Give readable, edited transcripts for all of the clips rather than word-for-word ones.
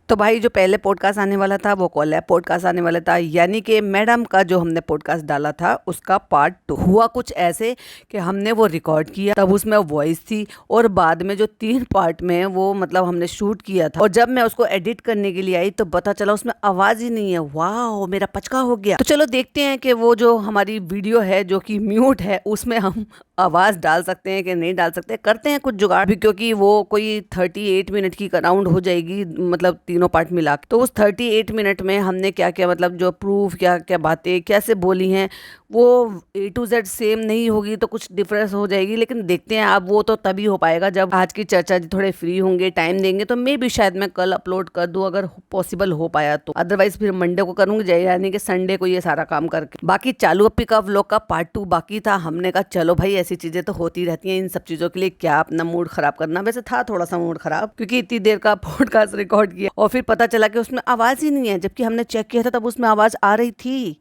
तो भाई जो पहले पॉडकास्ट आने वाला था वो कोलैब पॉडकास्ट आने वाला था, यानी कि मैडम का जो हमने पॉडकास्ट डाला था उसका पार्ट 2 हुआ कुछ ऐसे कि हमने वो रिकॉर्ड किया, तब उसमें वॉइस थी और बाद में जो 3 पार्ट में वो मतलब हमने शूट किया था, और जब मैं उसको एडिट करने के लिए आई तो पता चला उसमें आवाज ही नहीं है। वाह, मेरा पचका हो गया। तो चलो देखते हैं कि वो जो हमारी वीडियो है जो कि म्यूट है उसमें हम आवाज डाल सकते हैं कि नहीं डाल सकते। करते हैं कुछ जुगाड़ भी, क्योंकि वो कोई 38 मिनट की अराउंड हो जाएगी, मतलब तीनों पार्ट मिला के। तो उस 38 मिनट में हमने क्या क्या मतलब जो प्रूफ क्या क्या बातें कैसे बोली हैं वो A to Z सेम नहीं होगी तो कुछ डिफरेंस हो जाएगी, लेकिन देखते हैं। अब वो तो तभी हो पाएगा जब आज की चर्चा जी थोड़े फ्री होंगे, टाइम देंगे, तो मे भी शायद मैं कल अपलोड कर दूं अगर पॉसिबल हो पाया तो। अदरवाइज फिर मंडे को करूंगी, यानी कि संडे को ये सारा काम करके। बाकी चालू अप्पी का व्लॉग का पार्ट 2 बाकी था। हमने कहा चलो भाई ऐसी चीजें तो होती रहती हैं, इन सब चीजों के लिए क्या अपना मूड खराब करना। वैसे था थोड़ा सा मूड खराब क्योंकि इतनी देर का पॉडकास्ट रिकॉर्ड किया और फिर पता चला कि उसमें आवाज ही नहीं है, जबकि हमने चेक किया था तब उसमें आवाज आ रही थी।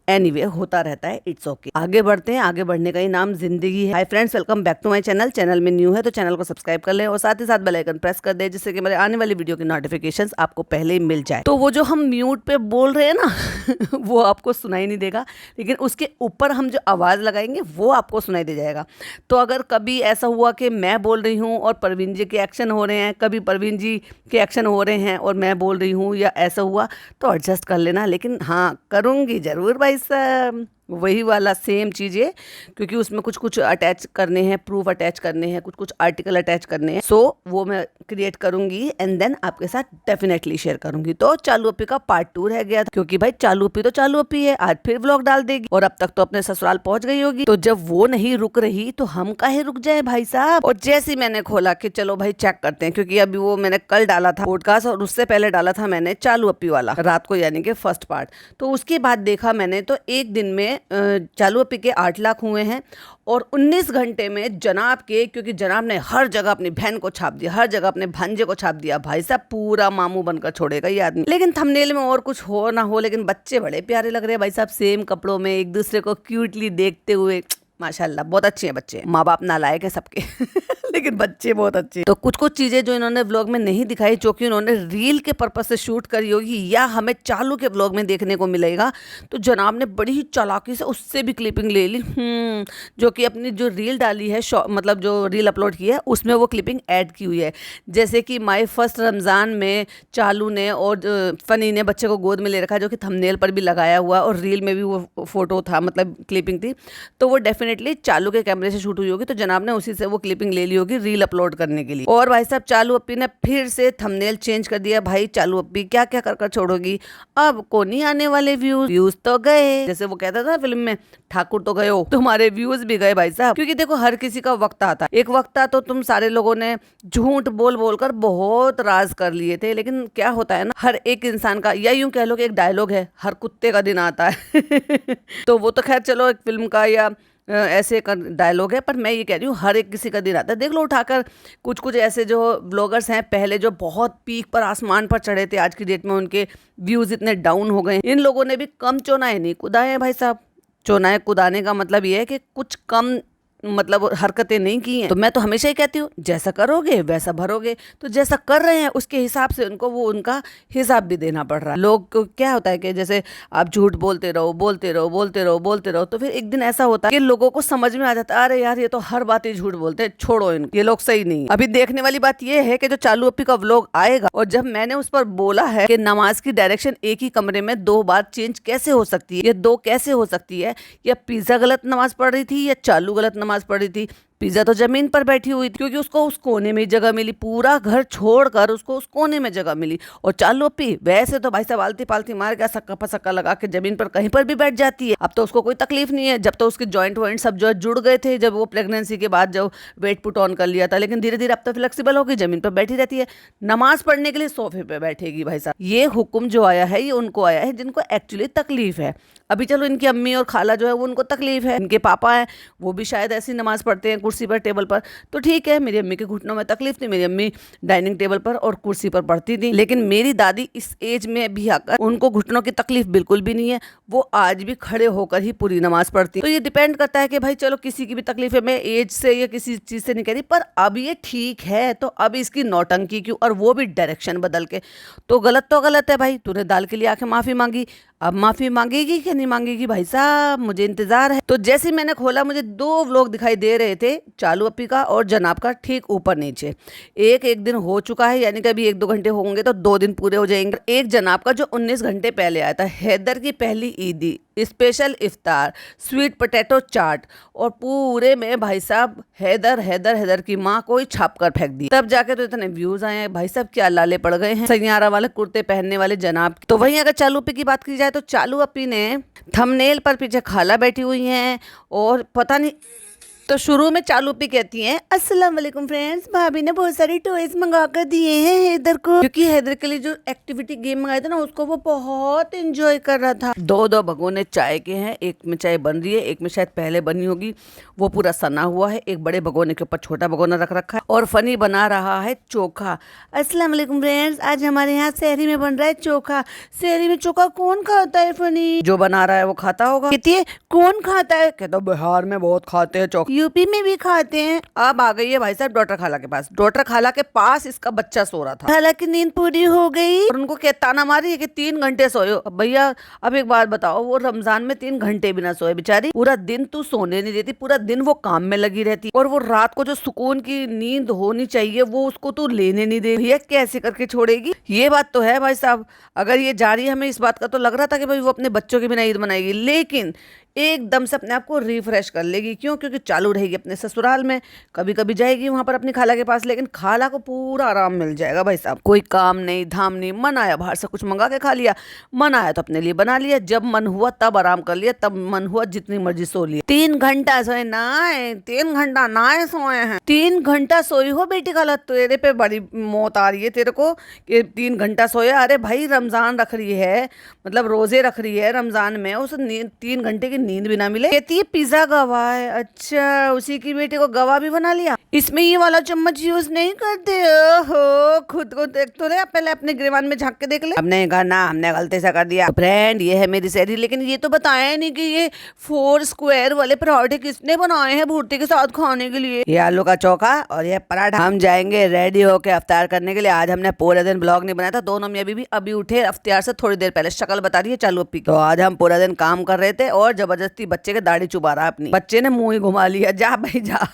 एनीवे होता रहता है, इट्स ओके। आगे बढ़ते हैं, आगे बढ़ने का ही नाम जिंदगी है। Hi friends, welcome back to my channel. Channel में न्यू है तो चैनल को सब्सक्राइब कर लें और साथ ही साथ बेल आइकन प्रेस कर दें, जिससे कि मेरे आने वाली वीडियो की नोटिफिकेशंस आपको पहले ही मिल जाए। तो वो जो हम म्यूट पे बोल रहे हैं ना वो आपको सुनाई नहीं देगा, लेकिन उसके ऊपर हम जो आवाज लगाएंगे वो आपको सुनाई दे जाएगा। तो अगर कभी ऐसा हुआ कि मैं बोल रही हूँ और परवीन जी के एक्शन हो रहे हैं, कभी परवीन जी के एक्शन हो रहे हैं और मैं बोल रही हूँ, या ऐसा हुआ तो एडजस्ट कर लेना। लेकिन हाँ, करूँगी जरूर भाई साहब वही वाला सेम चीज़ें, क्योंकि उसमें कुछ कुछ अटैच करने हैं, प्रूफ अटैच करने हैं, कुछ कुछ आर्टिकल अटैच करने हैं। सो वो मैं क्रिएट करूंगी एंड देन आपके साथ डेफिनेटली शेयर करूंगी। तो चालू अप्पी का पार्ट 2 रह गया था, क्योंकि भाई चालू अप्पी तो चालू अप्पी है, आज फिर व्लॉग डाल देगी और अब तक तो अपने ससुराल पहुंच गई होगी। तो जब वो नहीं रुक रही तो हम काहे रुक जाए भाई साहब। और जैसे ही मैंने खोला कि चलो भाई चेक करते हैं, क्योंकि अभी वो मैंने कल डाला था पॉडकास्ट और उससे पहले डाला था मैंने चालू अप्पी वाला रात को, यानी कि फर्स्ट पार्ट। तो उसके बाद देखा मैंने तो एक दिन में चालू अप्पी के 8 लाख हुए हैं और 19 घंटे में जनाब के, क्योंकि जनाब ने हर जगह अपनी बहन को छाप दिया, हर जगह अपने भांजे को छाप दिया। भाई साहब पूरा मामू बनकर छोड़ेगा ये आदमी। लेकिन थंबनेल में और कुछ हो ना हो, लेकिन बच्चे बड़े प्यारे लग रहे हैं भाई साहब, सेम कपड़ों में एक दूसरे को क्यूटली देखते हुए। माशाल्लाह बहुत अच्छे हैं बच्चे। माँ बाप नालायक है सबके लेकिन बच्चे बहुत अच्छे। तो कुछ कुछ चीजें जो इन्होंने व्लॉग में नहीं दिखाई, जो कि उन्होंने रील के पर्पज से शूट करी होगी या हमें चालू के व्लॉग में देखने को मिलेगा, तो जनाब ने बड़ी ही चालाकी से उससे भी क्लिपिंग ले ली। जो कि अपनी जो रील डाली है, मतलब जो रील अपलोड की है उसमें वो क्लिपिंग ऐड की हुई है। जैसे कि माय फर्स्ट रमज़ान में चालू ने और फनी ने बच्चे को गोद में ले रखा है, जो कि थंबनेल पर भी लगाया हुआ और रील में भी वो फोटो था, मतलब क्लिपिंग थी। तो वो डेफिनेटली चालू के कैमरे से शूट हुई होगी, तो जनाब ने उसी से वो क्लिपिंग ले ली होगी रील अपलोड करने के लिए। और भाई साहब चालू अप्पी ने फिर से थंबनेल चेंज कर दिया। भाई चालू अप्पी क्या क्या कर कर छोड़ोगी, अब को नहीं आने वाले व्यूज तो गए। जैसे वो कहता था फिल्म में, ठाकुर तो गए हो, तुम्हारे व्यूज भी गए भाई साहब। क्योंकि देखो हर किसी का वक्त आता है, एक वक्त था तो तुम सारे लोगों ने झूठ बोल बोल कर बहुत राज कर लिए थे, लेकिन क्या होता है ना, हर एक इंसान का, या यूं कह लो कि एक डायलॉग है, हर कुत्ते का दिन आता है तो वो तो खैर चलो एक फिल्म का या ऐसे का डायलॉग है, पर मैं ये कह रही हूँ हर एक किसी का दिन आता है। देख लो उठाकर कुछ कुछ ऐसे जो ब्लॉगर्स हैं पहले, जो बहुत पीक पर आसमान पर चढ़े थे, आज की डेट में उनके व्यूज इतने डाउन हो गए। इन लोगों ने भी कम चौनाए नहीं कुदाए हैं भाई साहब। चौनाए कुदाने का मतलब ये है कि कुछ कम मतलब हरकतें नहीं की हैं। तो मैं तो हमेशा ही कहती हूँ जैसा करोगे वैसा भरोगे। तो जैसा कर रहे हैं उसके हिसाब से उनको वो उनका हिसाब भी देना पड़ रहा है। लोग को क्या होता है कि जैसे आप झूठ बोलते रहो बोलते रहो बोलते रहो बोलते रहो, तो फिर एक दिन ऐसा होता है कि लोगों को समझ में आ जाता है, अरे यार ये तो हर बात ही झूठ बोलते हैं, छोड़ो इनको, ये लोग सही नहीं है। अभी देखने वाली बात ये है कि जो चालू अप्पी का व्लॉग आएगा, और जब मैंने उस पर बोला है कि नमाज की डायरेक्शन एक ही कमरे में 2 बार चेंज कैसे हो सकती है, ये 2 कैसे हो सकती है, या पिज्जा गलत नमाज पढ़ रही थी या चालू गलत नमाज पढ़ रही थी। पिज्जा तो जमीन पर बैठी हुई थी, क्योंकि उसको उस कोने में जगह मिली, पूरा घर छोड़कर उसको उस कोने में जगह मिली। और चालू अप्पी वैसे तो भाई साहब आलती पालती मार के सक्का पसक्का लगा के जमीन पर कहीं पर भी बैठ जाती है। अब तो उसको कोई तकलीफ नहीं है, जब तो उसके जॉइंट वॉइंट सब जो जुड़ गए थे जब वो प्रेगनेंसी के बाद जब वेट पुट ऑन कर लिया था, लेकिन धीरे धीरे अब तो फ्लेक्सिबल होगी, जमीन पर बैठी रहती है। नमाज पढ़ने के लिए सोफे पे बैठेगी भाई साहब। ये हुक्म जो आया है ये उनको आया है जिनको एक्चुअली तकलीफ है। अभी चलो इनकी अम्मी और खाला जो है वो उनको तकलीफ है, इनके पापा है वो भी शायद ऐसी नमाज पढ़ते हैं, कुर्सी पर, टेबल पर, तो ठीक है। मेरी अम्मी के घुटनों में तकलीफ थी, मेरी अम्मी डाइनिंग टेबल पर और कुर्सी पर पढ़ती थी। लेकिन मेरी दादी इस एज में भी आकर उनको घुटनों की तकलीफ बिल्कुल भी नहीं है, वो आज भी खड़े होकर ही पूरी नमाज पढ़ती है। तो ये डिपेंड करता है कि भाई चलो किसी की भी तकलीफ है, मैं एज से या किसी चीज से नहीं कह रही, पर अब ये ठीक है तो अब इसकी नौटंकी क्यों, और वो भी डायरेक्शन बदल के। तो गलत है भाई, तूने दाल के लिए आके माफी मांगी, अब माफी मांगेगी कि नहीं मांगेगी भाई साहब, मुझे इंतजार है। तो जैसे मैंने खोला मुझे 2 व्लॉग दिखाई दे रहे थे, चालू अपी का और जनाब का, ठीक ऊपर नीचे। एक दिन हो चुका है, यानी कि अभी 1-2 घंटे होंगे तो 2 दिन पूरे हो जाएंगे। एक जनाब का जो 19 घंटे पहले आया था, हैदर की पहली ईदी, स्पेशल इफ्तार, स्वीट पोटैटो चाट, और पूरे में भाई साहब हैदर की माँ को ही छाप कर फेंक दी। तब जाके तो इतने व्यूज आए हैं भाई साहब, क्या लाले पड़ गए हैं सैयारा वाले कुर्ते पहनने वाले जनाब। तो वहीं अगर चालू अपी की बात की जाए तो चालू अपी ने थंबनेल पर पीछे खाला बैठी हुई हैं, और पता नहीं, तो शुरू में चालू अपी कहती हैं अस्सलाम वालेकुम फ्रेंड्स, भाभी ने बहुत सारे टॉयज मंगा कर दिए हैं हैदर को, क्योंकि हैदर के लिए जो एक्टिविटी गेम मंगाए थे ना, उसको वो बहुत एंजॉय कर रहा था। 2 भगोने चाय के हैं, एक में चाय बन रही है, एक में शायद पहले बनी होगी, वो पूरा सना हुआ है। एक बड़े भगोने के ऊपर छोटा भगोना रख रखा है, और फनी बना रहा है चोखा। अस्सलाम वालेकुम फ्रेंड्स, आज हमारे यहाँ शहरी में बन रहा है चोखा। शहरी में चोखा कौन खाता है फनी? जो बना रहा है वो खाता होगा। कहती है कौन खाता है? कहता बिहार में बहुत खाते हैं चोखा, यूपी में भी खाते हैं। अब आ गई है भाई साहब डॉक्टर खाला के पास। डॉक्टर खाला के पास इसका बच्चा सो रहा था, खाला की नींद पूरी हो गई और उनको ताना मारी है कि 3 घंटे सोए हो। भैया अब एक बात बताओ, वो रमजान में 3 घंटे भी ना सोए बेचारी, पूरा दिन तू सोने नहीं देती, पूरा दिन वो काम में लगी रहती, और वो रात को जो सुकून की नींद होनी चाहिए वो उसको तू लेने नहीं दे। भैया कैसे करके छोड़ेगी? ये बात तो है भाई साहब, अगर ये जा रही है, हमें इस बात का तो लग रहा था कि भाई वो अपने बच्चों के बिना ईद मनाएगी, लेकिन एकदम से अपने आप को रिफ्रेश कर लेगी। क्यों? क्योंकि चालू रहेगी अपने ससुराल में, कभी कभी जाएगी वहां पर अपनी खाला के पास, लेकिन खाला को पूरा आराम मिल जाएगा भाई साहब। कोई काम नहीं धाम नहीं, मन आया बाहर से कुछ मंगा के खा लिया, मन आया तो अपने लिए बना लिया, जब मन हुआ तब आराम कर लिया, तब मन हुआ जितनी मर्जी सो लिया। 3 घंटा सोए ना, 3 घंटा ना सोए हैं, 3 घंटा सोई हो बेटी खाला, तेरे पे बड़ी मौत आ रही है तेरे को कि 3 घंटा सोया। अरे भाई रमजान रख रही है, मतलब रोजे रख रही है रमजान में, उस 3 घंटे की नींद भी ना मिले। कहती है पिज्जा गवा है। अच्छा, उसी की बेटे को गवा भी बना लिया। इसमें ये वाला चम्मच यूज नहीं करते हो, खुद को देख तो ले, पहले अपने गिरवान में झांक के देख ले। हमने कहा ना, हमने गलती से कर दिया। तो फ्रेंड ये है मेरी सहेली, लेकिन ये तो बताया नहीं कि ये 4 स्क्वायर वाले पराठे किसने बनाए हैं भुर्ते के साथ खाने के लिए। ये आलू का चोखा और ये पराठा। हम जाएंगे रेडी होके अफ्तार करने के लिए। आज हमने पूरे दिन ब्लॉग नहीं बनाया था, दोनों में अभी उठे अफ्तार से थोड़ी देर पहले, शक्ल बता रही है चालू अपी। तो आज हम पूरा दिन काम कर रहे थे और जबरदस्ती बच्चे के दाढ़ी चुबा रहा है अपनी। बच्चे ने मुंह ही घुमा लिया, जा भाई जा,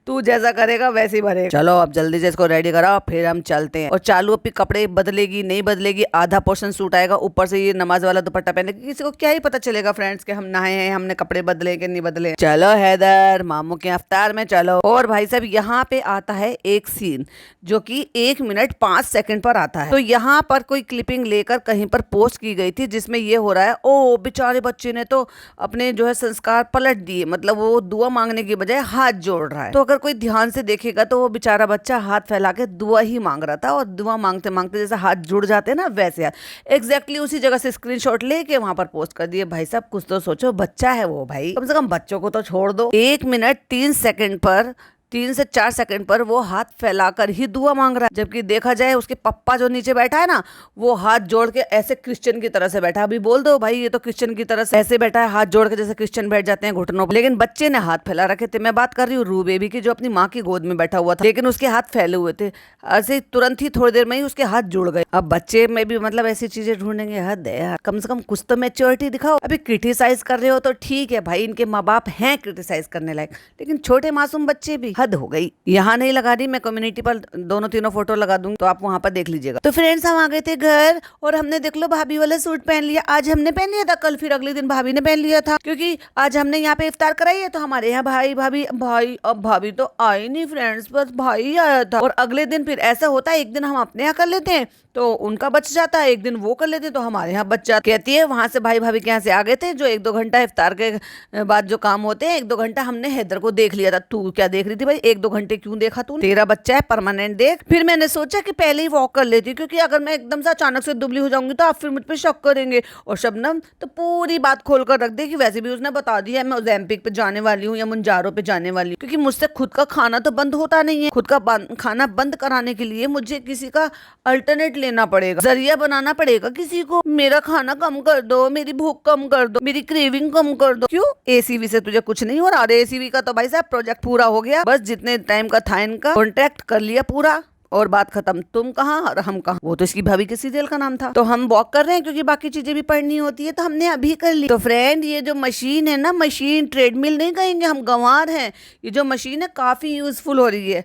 तू जैसा करेगा वैसे ही भरेगा। चलो अब जल्दी से इसको रेडी कराओ, फिर हम चलते हैं। और चालू अपनी कपड़े बदलेगी नहीं बदलेगी, आधा पोर्शन सूट आएगा, ऊपर से ये नमाज वाला दुपट्टा पहनेगी। किसी को क्या ही पता चलेगा फ्रेंड्स कि हम नहाए हैं, हमने कपड़े बदले कि नहीं बदले। चलो हैदर मामू के अफ्तार में चलो। और भाई साहब यहाँ पे आता है एक सीन जो कि 1 मिनट 5 सेकंड पर आता है। तो यहाँ पर कोई क्लिपिंग लेकर कहीं पर पोस्ट की गई थी, जिसमें ये हो रहा है, ओ बेचारे बच्चे ने तो अपने जो है संस्कार पलट दिए, मतलब वो दुआ मांगने की बजाय हाथ जोड़ रहा है। तो अगर कोई ध्यान से देखेगा तो वो बेचारा बच्चा हाथ फैला के दुआ ही मांग रहा था, और दुआ मांगते मांगते जैसे हाथ जुड़ जाते हैं ना, वैसे एग्जैक्टली उसी जगह से स्क्रीनशॉट लेके वहां पर पोस्ट कर दिए। भाई साहब कुछ तो सोचो, बच्चा है वो, भाई कम से कम बच्चों को तो छोड़ दो। 1 मिनट 3 सेकंड पर 3 से 4 सेकंड पर वो हाथ फैलाकर ही दुआ मांग रहा है, जबकि देखा जाए उसके पप्पा जो नीचे बैठा है ना, वो हाथ जोड़ के ऐसे क्रिश्चियन की तरह से बैठा। अभी बोल दो भाई ये तो क्रिश्चियन की तरह से ऐसे बैठा है, हाथ जोड़ के जैसे क्रिश्चियन बैठ जाते हैं घुटनों पर, लेकिन बच्चे ने हाथ फैला रखे थे। मैं बात कर रही हूँ रू बेबी की, जो अपनी माँ की गोद में बैठा हुआ था, लेकिन उसके हाथ फैले हुए थे। ऐसे तुरंत ही थोड़ी देर में ही उसके हाथ जुड़ गए। अब बच्चे में भी मतलब ऐसी चीजें ढूंढेंगे, हद है यार, कम से कम कुछ तो मैच्योरिटी दिखाओ। अभी क्रिटिसाइज कर रहे हो तो ठीक है भाई, इनके माँ बाप हैं क्रिटिसाइज करने लायक, लेकिन छोटे मासूम बच्चे भी, हद हो गई। यहाँ नहीं लगा रही मैं, कम्युनिटी पर 2-3 फोटो लगा दूंगी, तो आप वहां पर देख लीजिएगा। तो फ्रेंड्स हम आ गए थे घर और हमने देख लो भाभी वाला सूट पहन लिया। आज हमने पहन लिया था, कल फिर अगले दिन भाभी ने पहन लिया था, क्योंकि आज हमने यहाँ पे इफ्तार कराई है। तो हमारे यहाँ भाई अब भाभी तो आई नहीं फ्रेंड्स, बस भाई आया था। और अगले दिन फिर ऐसा होता है, एक दिन हम अपने यहाँ कर लेते हैं तो उनका बच जाता है, एक दिन वो कर लेते हैं तो हमारे यहाँ बच जाता। कहती है वहां से भाई भाभी के यहाँ से आ गए थे, जो 1-2 घंटा इफ्तार के बाद जो काम होते हैं, 1-2 घंटा हमने हैदर को देख लिया था। तू क्या देख रही थी भाई 1-2 घंटे क्यों देखा तू, तेरा बच्चा है परमानेंट देख। फिर मैंने सोचा कि पहले ही वॉक कर लेती, क्योंकि अगर मैं एकदम से अचानक से दुबली हो जाऊंगी तो आप फिर मुझ पे शक करेंगे। और शबनम तो पूरी बात खोल कर रख दे कि वैसे भी उसने बता दिया है मैं ओलंपिक पे जाने वाली हूँ या मुंजारो पे जाने वाली हूँ, क्योंकि मुझसे खुद का खाना तो बंद होता नहीं है। खुद का खाना बंद कराने के लिए मुझे किसी का अल्टरनेट लेना पड़ेगा, जरिया बनाना पड़ेगा किसी को। मेरा खाना कम कर दो, मेरी भूख कम कर दो, मेरी क्रेविंग कम कर दो। क्यों, एसीवी से तुझे कुछ नहीं हो रहा? एसीवी का तो भाई साहब प्रोजेक्ट पूरा हो गया, बस जितने टाइम का था इनका कॉन्ट्रैक्ट कर लिया पूरा और बात खत्म। तुम कहाँ और हम कहाँ। वो तो इसकी भाभी के सीरियल का नाम था। तो हम वॉक कर रहे हैं क्योंकि बाकी चीजें भी पढ़नी होती है, तो हमने अभी कर ली। तो फ्रेंड ये जो मशीन है ना, मशीन ट्रेडमिल नहीं कहेंगे, हम गंवार हैं। ये जो मशीन है काफी यूजफुल हो रही है।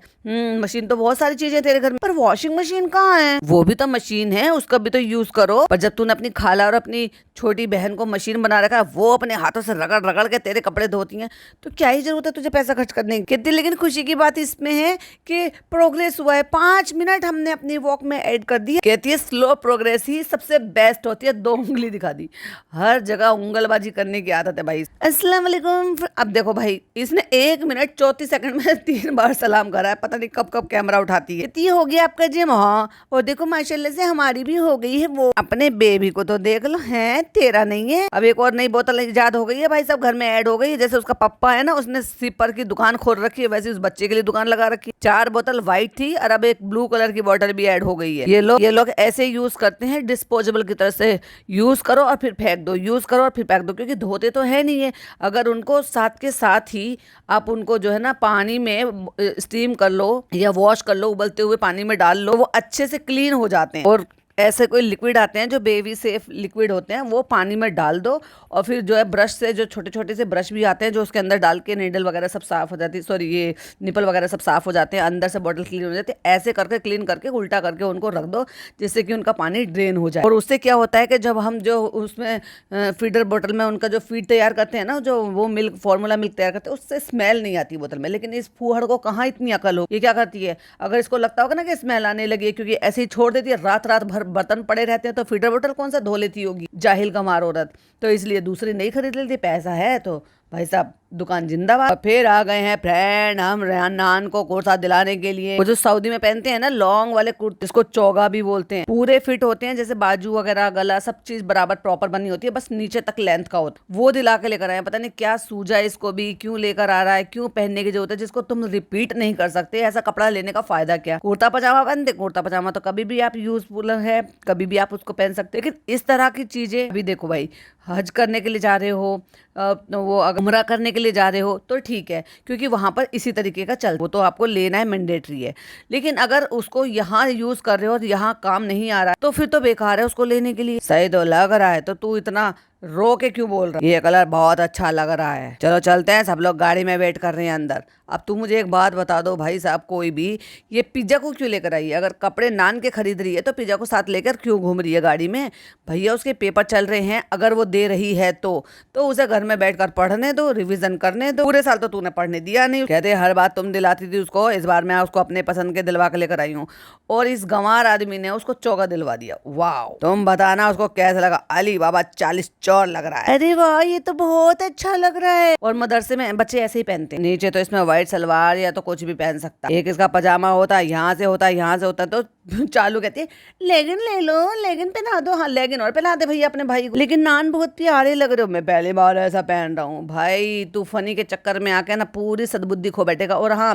मशीन तो बहुत सारी चीजें तेरे घर में, पर वॉशिंग मशीन कहाँ है? वो भी तो मशीन है, उसका भी तो यूज करो। पर जब तूने अपनी खाला और अपनी छोटी बहन को मशीन बना रखा है, वो अपने हाथों से रगड़ रगड़ के तेरे कपड़े धोती हैं, तो क्या ही जरूरत है तुझे पैसा खर्च करने की। कितनी लेकिन खुशी की बात इसमें है कि प्रोग्रेस हुआ है। 5 मिनट हमने अपनी वॉक में ऐड कर दिया। कहती है स्लो प्रोग्रेस ही सबसे बेस्ट होती है। 2 उंगली दिखा दी, हर जगह उंगलबाजी करने की आदत है भाई। अस्सलाम वालेकुम। अब देखो भाई, इसने 1 मिनट 34 सेकंड में 3 बार सलाम करा है। पता नहीं कब कब कैमरा उठाती है। इतनी हो गया आपका जिम? हाँ, और देखो माशाल्लाह से हमारी भी हो गई है। वो अपने बेबी को तो देख लो, है तेरा नहीं है। अब एक और नई बोतल इजाद हो गई है भाई साहब, घर में ऐड हो गई है। जैसे उसका पप्पा है ना, उसने सिपर की दुकान खोल रखी है, वैसे उस बच्चे के लिए दुकान लगा रखी है। 4 बोतल व्हाइट थी और अब एक ब्लू कलर की बोतल भी ऐड हो गई है। ये लोग ऐसे यूज करते हैं, डिस्पोजेबल की तरह से यूज करो और फिर फेंक दो, यूज करो और फिर फेंक दो, क्योंकि धोते तो है नहीं है। अगर उनको साथ के साथ ही आप उनको जो है ना पानी में स्टीम कर लो या वॉश कर लो, उबलते हुए पानी में डाल लो, वो अच्छे से क्लीन हो जाते हैं। और ऐसे कोई लिक्विड आते हैं जो बेबी सेफ लिक्विड होते हैं, वो पानी में डाल दो और फिर जो है ब्रश से, जो छोटे छोटे से ब्रश भी आते हैं जो उसके अंदर डाल के नीडल वगैरह सब साफ हो जाती है, सॉरी ये निपल वगैरह सब साफ हो जाते हैं, अंदर से बॉटल क्लीन हो जाती है। ऐसे करके क्लीन करके उल्टा करके उनको रख दो, जिससे कि उनका पानी ड्रेन हो जाए। और उससे क्या होता है कि जब हम जो उसमें फीडर बोतल में उनका जो फीड तैयार करते हैं ना, जो वो मिल्क फॉर्मूला मिल्क तैयार करते हैं, उससे स्मेल नहीं आती बोतल में। लेकिन इस फूहड़ को कहाँ इतनी अकल हो, ये क्या करती है, अगर इसको लगता होगा ना कि स्मेल आने लगी है, क्योंकि ऐसे ही छोड़ देती है, रात रात भर बर्तन पड़े रहते हैं, तो फीडर बोतल कौन सा धो लेती होगी, जाहिल कमार औरत। तो इसलिए दूसरी नहीं खरीद लेती। पैसा है तो भाई साहब दुकान जिंदाबाद। फिर आ गए हैं फ्रेंड हम रेहान नान को कुर्ता दिलाने के लिए। वो जो सऊदी में पहनते हैं ना लॉन्ग वाले कुर्ते, जिसको चौगा भी बोलते हैं, पूरे फिट होते हैं, जैसे बाजू वगैरह गला सब चीज बराबर प्रॉपर बनी होती है, बस नीचे तक लेंथ का होता है। वो दिला के लेकर आए। पता नहीं क्या सूझा इसको भी, क्यों लेकर आ रहा है, क्यों पहनने की जरूरत है जिसको तुम रिपीट नहीं कर सकते। ऐसा कपड़ा लेने का फायदा क्या। कुर्ता पजामा पहनते, कुर्ता पजामा तो कभी भी आप यूजफुल है, कभी भी आप उसको पहन सकते, लेकिन इस तरह की चीजें अभी देखो भाई, हज करने के लिए जा रहे हो, वो उम्रा करने के लिए जा रहे हो तो ठीक है, क्योंकि वहां पर इसी तरीके का चल, वो तो आपको लेना है, मैंडेटरी है। लेकिन अगर उसको यहाँ यूज कर रहे हो और यहाँ काम नहीं आ रहा है, तो फिर तो बेकार है उसको लेने के लिए। सही तो लग रहा है, तो तू इतना रो के क्यों बोल रहा है? ये कलर बहुत अच्छा लग रहा है। चलो चलते हैं, सब लोग गाड़ी में वेट कर रहे हैं अंदर। अब तू मुझे एक बात बता दो भाई साहब, कोई भी ये पिज्जा को क्यों लेकर आई है? अगर कपड़े नान के खरीद रही है तो पिज्जा को साथ लेकर क्यों घूम रही है गाड़ी में? भैया उसके पेपर चल रहे हैं, अगर वो दे रही है तो उसे घर में बैठकर पढ़ने दो, रिवीजन करने दो। पूरे साल तो तूने पढ़ने दिया नहीं। कहते हर बात तुम दिलाती थी उसको, इस बार मैं उसको अपने पसंद के दिलवा के लेकर आई हूँ, और इस गंवार आदमी ने उसको चौका दिलवा दिया। वाह, तुम बताना उसको कैसा लगा। अली बाबा 40 चौर लग रहा है। अरे वाह, ये तो बहुत अच्छा लग रहा है। और मदरसे में बच्चे ऐसे ही पहनते हैं। नीचे तो इसमें व्हाइट सलवार या तो कुछ भी पहन सकता है। एक इसका पजामा होता है, यहाँ से होता है, यहाँ से होता है, तो चालू कहती है लेगिन ले लो, लेगिन पहना दो। हाँ लेगिन और पहना दे भैया अपने भाई को। लेकिन नान बहुत प्यारे लग रहे हो, मैं पहली बार ऐसा पहन रहा हूँ। भाई तू फनी के चक्कर में आके ना पूरी सद्बुद्धि खो बैठेगा। और हाँ,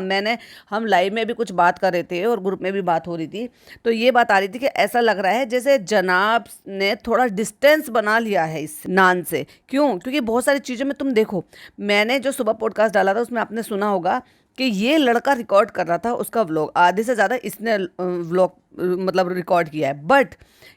हम लाइव में भी कुछ बात कर रहे थे और ग्रुप में भी बात हो रही थी, तो ये बात आ रही थी कि ऐसा लग रहा है जैसे जनाब ने थोड़ा डिस्टेंस बना लिया है इस नान से। क्यों? क्योंकि बहुत सारी चीज़ों में तुम देखो, मैंने जो सुबह पॉडकास्ट डाला था उसमें आपने सुना होगा कि ये लड़का रिकॉर्ड कर रहा था उसका व्लॉग, आधे से ज़्यादा इसने व्लॉग मतलब रिकॉर्ड किया है, बट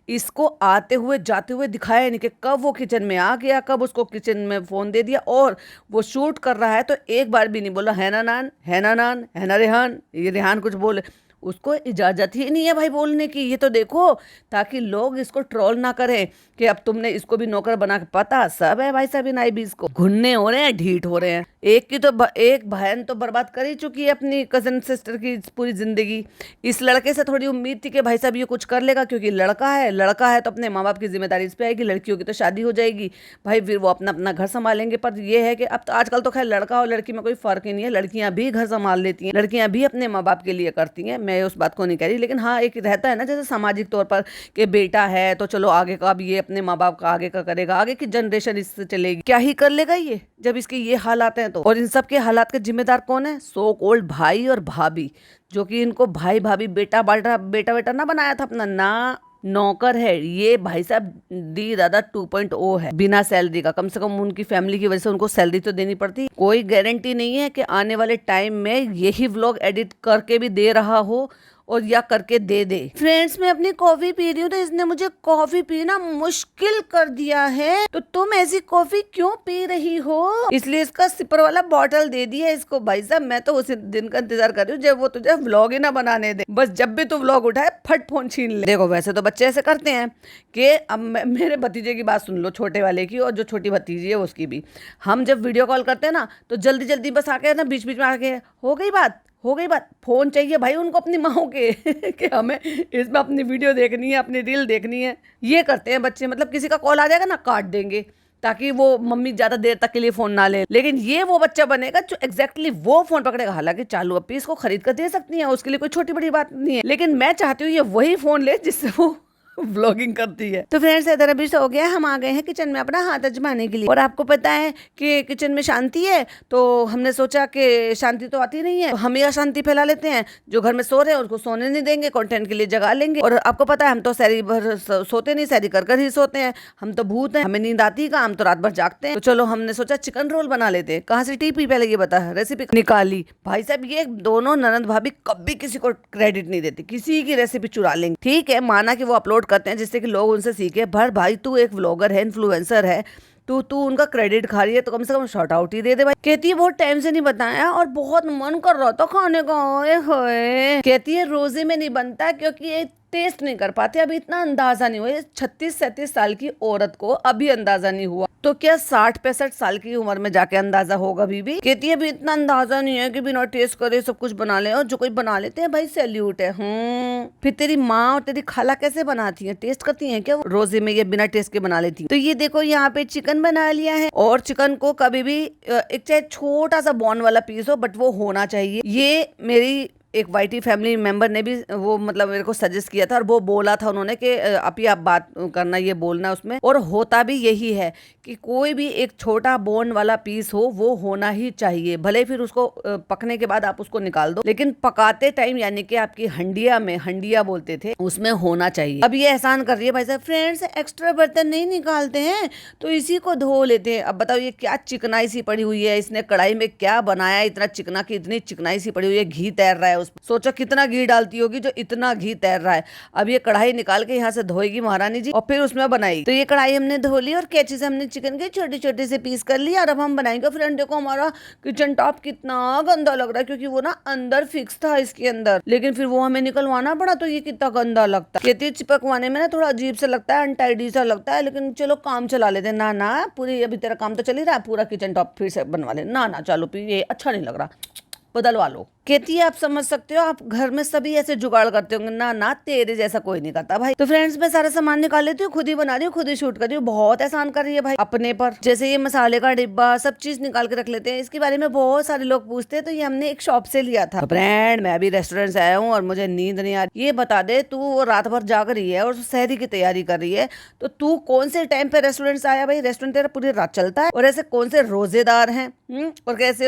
इसको आते हुए जाते हुए दिखाया नहीं कि कब वो किचन में आ गया, कब उसको किचन में फ़ोन दे दिया। और वो शूट कर रहा है तो एक बार भी नहीं बोला है ना नान, है ना नान, है ना रेहान। ये रेहान कुछ बोले, उसको इजाजत ही नहीं है भाई बोलने की। ये तो देखो, ताकि लोग इसको ट्रोल ना करें कि अब तुमने इसको भी नौकर बना के, पता सब है भाई साहब इन आईबीज को, घुन्ने हो रहे हैं, ढीठ हो रहे हैं। एक की तो एक बहन तो बर्बाद कर ही चुकी है अपनी कजन सिस्टर की पूरी जिंदगी। इस लड़के से थोड़ी उम्मीद थी कि भाई साहब ये कुछ कर लेगा, क्योंकि लड़का है तो अपने माँ बाप की जिम्मेदारी इस पे आएगी, लड़कियों की तो शादी हो जाएगी भाई, फिर वो अपना अपना घर संभालेंगे। पर ये है कि अब तो आजकल तो खैर लड़का और लड़की में कोई फर्क ही नहीं है, लड़कियां भी घर संभाल लेती हैं, लड़कियां भी अपने माँ बाप के लिए करती हैं, मैं उस बात को नहीं कह रही। लेकिन हाँ, एक रहता है ना जैसे सामाजिक तौर पर कि बेटा है तो चलो आगे का भी ये अपने माँ बाप का आगे का करेगा, आगे की जनरेशन इससे चलेगी, क्या ही कर लेगा ये जब इसके ये हालात हैं तो। और इन सब के हालात के जिम्मेदार कौन है? सो कॉल्ड भाई और भाभी, जो कि इनको भाई भाभी बेटा बेटा ना बनाया था अपना, ना नौकर है ये भाई साहब। दी दादा 2.0 है, बिना सैलरी का। कम से कम उनकी फैमिली की वजह से उनको सैलरी तो देनी पड़ती। कोई गारंटी नहीं है कि आने वाले टाइम में यही व्लॉग एडिट करके भी दे रहा हो और या करके दे दे। फ्रेंड्स, मैं अपनी कॉफी पी रही हूँ तो इसने मुझे कॉफी पीना मुश्किल कर दिया है। तो तुम ऐसी कॉफी क्यों पी रही हो? इसलिए इसका सिपर वाला बॉटल दे दिया इसको। भाई साहब, मैं तो उसी दिन का इंतजार कर रही हूँ जब वो तुझे व्लॉग ही ना बनाने दे। बस जब भी तू व्लॉग उठाए फट फोन छीन ले। देखो, वैसे तो बच्चे ऐसे करते हैं कि अब मेरे भतीजे की बात सुन लो, छोटे वाले की, और जो छोटी भतीजी है उसकी भी। हम जब वीडियो कॉल करते हैं ना तो जल्दी जल्दी बस आके ना बीच बीच में आके हो गई बात, फोन चाहिए भाई उनको अपनी माओ के कि हमें इसमें अपनी वीडियो देखनी है, अपनी रील देखनी है। ये करते हैं बच्चे, मतलब किसी का कॉल आ जाएगा ना काट देंगे ताकि वो मम्मी ज्यादा देर तक के लिए फोन ना ले। लेकिन ये वो बच्चा बनेगा जो एग्जैक्टली वो फोन पकड़ेगा। हालांकि चालू अब इसको खरीद कर दे सकती है, उसके लिए कोई छोटी बड़ी बात नहीं है, लेकिन मैं चाहती हूँ ये वही फोन ले जिससे वो व्लॉगिंग करती है। तो फ्रेंड्स, इधर अभी सो गया, हम आ गए हैं किचन में अपना हाथ आजमाने के लिए। और आपको पता है कि किचन में शांति है, तो हमने सोचा कि शांति तो आती नहीं है, तो हम ही अशांति फैला लेते हैं। जो घर में सो रहे हैं उनको सोने नहीं देंगे, कंटेंट के लिए जगा लेंगे। और आपको पता है हम तो सैरी भर सोते नहीं, सैरी कर ही सोते हैं। हम तो भूत हैं, हमें नींद आती का, हम तो रात भर जागते हैं। तो चलो हमने सोचा चिकन रोल बना लेते हैं। कहाँ से टीपी, पहले ये बता, रेसिपी निकाली। भाई साहब, ये दोनों ननद भाभी कभी किसी को क्रेडिट नहीं देती, किसी की रेसिपी चुरा लेंगे। ठीक है, माना कि वो अपलोड करते हैं जिससे कि लोग उनसे सीखे, पर भाई तू एक व्लॉगर है, इन्फ्लुएंसर है, तू उनका क्रेडिट खा रही है तो कम से कम शॉर्ट आउट ही दे दे भाई। कहती है बहुत टाइम से नहीं बताया और बहुत मन कर रहा था खाने का। ओए होए, कहती है रोजे में नहीं बनता क्योंकि टेस्ट नहीं कर पाते। अभी इतना अंदाजा नहीं हुआ, 36-37 साल की औरत को अभी अंदाजा नहीं हुआ, तो क्या 60-65 साल की उम्र में जाके अंदाजा होगा बीबी। कहती है अभी इतना अंदाजा नहीं है कि बिना टेस्ट करे सब कुछ बना ले, और जो कोई बना लेते हैं भाई सैल्यूट है। फिर तेरी माँ और तेरी खाला कैसे बनाती है, टेस्ट करती है क्या रोजे में, ये बिना टेस्ट के बना लेती है। तो ये देखो यहाँ पे चिकन बना लिया है, और चिकन को कभी भी एक चाहे छोटा सा बोन वाला पीस हो बट वो होना चाहिए। ये मेरी एक वाईटी फैमिली मेंबर ने भी वो मतलब मेरे को सजेस्ट किया था, और वो बोला था उन्होंने कि आप बात करना, ये बोलना उसमें। और होता भी यही है कि कोई भी एक छोटा बोन वाला पीस हो वो होना ही चाहिए, भले फिर उसको पकने के बाद आप उसको निकाल दो, लेकिन पकाते टाइम यानी कि आपकी हंडिया में, हंडिया बोलते थे, उसमें होना चाहिए। अब ये एहसान कर रही है भाई साहब, फ्रेंड्स एक्स्ट्रा बर्तन नहीं निकालते हैं तो इसी को धो लेते हैं। अब बताओ ये क्या चिकनाई सी पड़ी हुई है, इसने कढ़ाई में क्या बनाया इतना चिकना की इतनी चिकनाई सी पड़ी हुई है, घी तैर रहा है। सोचो कितना घी डालती होगी जो इतना घी तैर रहा है। अब ये कढ़ाई निकाल के यहाँ से धोएगी महारानी जी, और फिर उसमें बनाएगी। तो ये कढ़ाई हमने धो ली और कैंची से हमने चिकन के छोटे छोटे से पीस कर लिया, और अब हम बनाएंगे। फ्रेंड देखो हमारा किचन टॉप कितना गंदा लग रहा है, क्योंकि वो ना अंदर फिक्स था इसके अंदर, लेकिन फिर वो हमें निकलवाना पड़ा, तो ये कितना गंदा लगता है। कहती है चिपकवाने में ना थोड़ा अजीब सा लगता है, अनटाइडी सा लगता है, लेकिन चलो काम चला लेते। ना पूरी अभी तेरा काम तो चल ही रहा है, पूरा किचन टॉप फिर से बनवा ले। ना चलो ये अच्छा नहीं लग रहा, बदलवा लो। कहती है आप समझ सकते हो, आप घर में सभी ऐसे जुगाड़ करते होंगे। ना तेरे जैसा कोई नहीं करता भाई। तो फ्रेंड्स, मैं सारा सामान निकाल लेती हूँ, खुद ही बना रही हूँ, खुद ही शूट कर रही हूँ। बहुत एहसान कर रही है भाई अपने पर। जैसे ये मसाले का डिब्बा, सब चीज निकाल के रख लेते हैं। इसके बारे में बहुत सारे लोग पूछते हैं, तो ये हमने एक शॉप से लिया था। फ्रेंड, मैं अभी रेस्टोरेंट से आया हूँ और मुझे नींद नहीं आ रही। ये बता दे, तू रात भर जाग रही है और शहरी की तैयारी कर रही है, तो तू कौन से टाइम पे रेस्टोरेंट से आया भाई? रेस्टोरेंट तेरा पूरी रात चलता है। और ऐसे कौन से रोजेदार हैं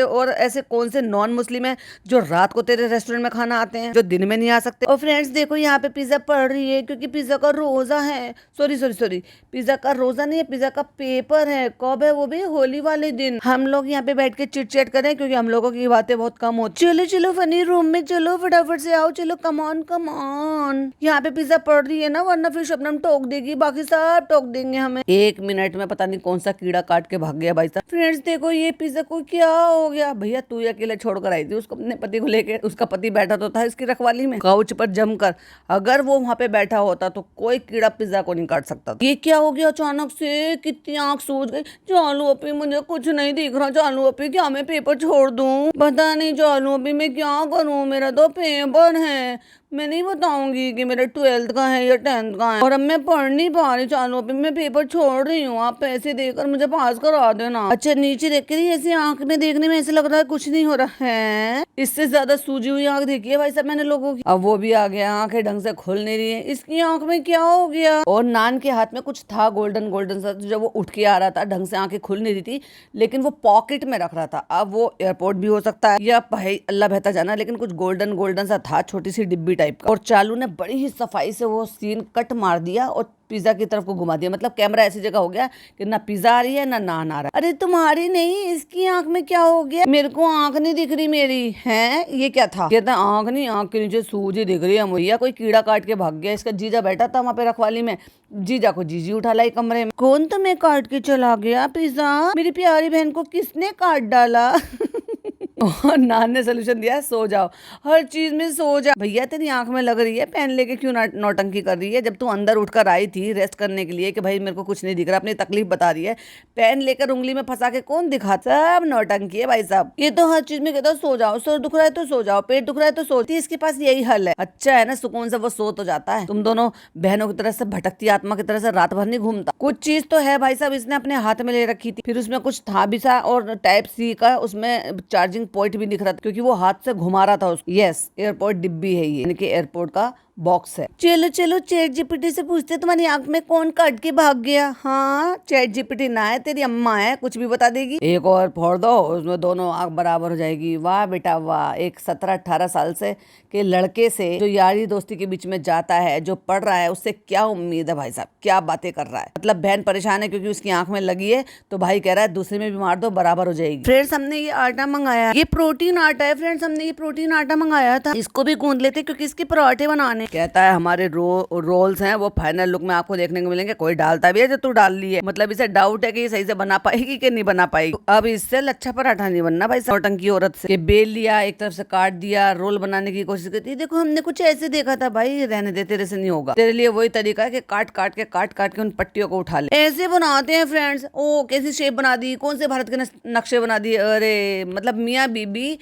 और ऐसे कौन से नॉन मुस्लिम है जो रात को तेरे रेस्टोरेंट में खाना आते हैं, जो दिन में नहीं आ सकते। और फ्रेंड्स देखो, यहाँ पे पिज्जा पड़ रही है क्योंकि पिज्जा का रोजा है। सॉरी, पिज्जा का रोजा नहीं है, पिज्जा का पेपर है। कब है? वो भी होली वाले दिन। हम लोग यहाँ पे बैठ के चिट चैट करें क्योंकि हम लोगों की बातें बहुत कम होती। चलो फनी रूम में चलो, फटाफट से आओ, चलो कम ऑन। यहाँ पे पिज्जा पड़ रही है ना, वरना फिर शबनम टोक देगी, बाकी सब टोक देंगे हमें। 1 मिनट में पता नहीं कौन सा कीड़ा काट के भाग गया भाई साहब। फ्रेंड्स देखो, ये पिज्जा को क्या हो गया? भैया तू अकेले छोड़कर आई थी, उसको अपने पति पति को लेके, उसका पति बैठा तो था इसकी रखवाली में काउच पर जमकर। अगर वो वहां पे बैठा होता तो कोई कीड़ा पिज्जा को नहीं काट सकता। ये क्या हो गया अचानक से, कितनी आंख सूज गई। चालू अपी मुझे कुछ नहीं दिख रहा। चालू अपी क्या मैं पेपर छोड़ दूं? पता नहीं चालू अपी मैं क्या करूं, मेरा तो पेपर है। मैं नहीं बताऊंगी कि मेरा 12th का है या 10th का है, और अब मैं पढ़ नहीं पा रही। चालू अभी मैं पेपर छोड़ रही हूँ, आप पैसे देकर मुझे पास करा देना। अच्छा नीचे देख के ऐसे आंख में देखने में ऐसे लग रहा है कुछ नहीं हो रहा है। इससे ज्यादा सूजी हुई आंख देखी है भाई साहब मैंने लोगों की। अब वो भी आ गया, आंखें ढंग से खुल नहीं रही है। इसकी आंख में क्या हो गया? और नान के हाथ में कुछ था गोल्डन गोल्डन सा, जब वो उठ के आ रहा था ढंग से आंखें खुल नहीं रही थी, लेकिन वो पॉकेट में रख रहा था। अब वो एयरपोर्ट भी हो सकता है या भाई अल्लाह बेहतर जाना, लेकिन कुछ गोल्डन गोल्डन सा था, छोटी सी डिब्बी टाइप का। और चालू ने बड़ी ही सफाई से वो सीन कट मार दिया और पिज्जा की तरफ को घुमा दिया। मतलब कैमरा ऐसी जगह हो गया कि ना पिज्जा आ रही है ना नान आ रहा है। अरे तुम्हारी नहीं, इसकी आंख में क्या हो गया? मेरे को आंख नहीं दिख रही मेरी है। ये क्या था? कहता आंख नहीं, आंख के नीचे सूजी दिख रही है मुझे। कोई कीड़ा काट के भाग गया। इसका जीजा बैठा था वहां पे रखवाली में, जीजा को जीजी उठा लाई कमरे में। कौन तुम्हें काट के चला गया पिज्जा? मेरी प्यारी बहन को किसने काट डाला? और नान ने सोल्यूशन दिया, सो जाओ, हर चीज में सो जा। भैया तेरी आंख में लग रही है, पेन लेके क्यों नौटंकी कर रही है? जब तू अंदर उठकर आई थी रेस्ट करने के लिए कि भाई मेरे को कुछ नहीं दिख रहा, अपनी तकलीफ बता रही है, पेन लेकर उंगली में फंसा के कौन दिखा? सब नौटंकी है भाई साहब। ये तो हर चीज में कहता सो जाओ, सर दुख रहा है तो सो जाओ, पेट दुख रहा है तो सोती। इसके पास यही हल है। अच्छा है ना, सुकून से वो सो तो जाता है। तुम दोनों बहनों की तरह से भटकती आत्मा की तरह से रात भर नहीं घूमता। कुछ चीज तो है भाई साहब, इसने अपने हाथ में ले रखी थी, फिर उसमें कुछ था भी सा, और टाइप सी का उसमें चार्जिंग पॉइंट भी दिख रहा था, क्योंकि वो हाथ से घुमा रहा था उसको। यस, एयरपोर्ट डिब्बी है ये, यानी कि एयरपोर्ट का बॉक्स है। चलो चलो चैट जीपीटी से पूछते तुम्हारी आंख में कौन काट के भाग गया। हाँ चैट जीपीटी ना है, तेरी अम्मा है, कुछ भी बता देगी। एक और फोड़ दो, उसमें दोनों आंख बराबर हो जाएगी। वाह बेटा वाह, एक 17-18 साल से के लड़के से जो यारी दोस्ती के बीच में जाता है, जो पढ़ रहा है, उससे क्या उम्मीद है भाई साहब? क्या बातें कर रहा है। मतलब बहन परेशान है क्योंकि उसकी आंख में लगी है, तो भाई कह रहा है दूसरे में भी मार दो, बराबर हो जाएगी। फ्रेंड्स हमने ये आटा मंगाया, ये प्रोटीन आटा है। फ्रेंड्स हमने ये प्रोटीन आटा मंगाया था, इसको भी गूंद लेते क्योंकि इसके पराठे बनाने। कहता है हमारे रोल्स हैं वो फाइनल लुक में आपको देखने को मिलेंगे। कोई डालता भी है जो तू डाल ली है, मतलब इसे डाउट है कि ये सही से बना पाएगी कि नहीं बना पाएगी। तो अब इससे लच्छा पराठा नहीं बनना भाई, नौटंकी औरत से। बेल लिया, एक तरफ से काट दिया, रोल बनाने की कोशिश करती है। देखो हमने कुछ ऐसे देखा था। भाई रहने दे, तेरे से नहीं होगा। तेरे लिए वही तरीका है कि काट काट के उन पट्टियों को उठा ले। ऐसे बनाते हैं फ्रेंड्स। ओ कैसी शेप बना दी, कौन से भारत के नक्शे बना दिए। अरे मतलब मियाँ बीबी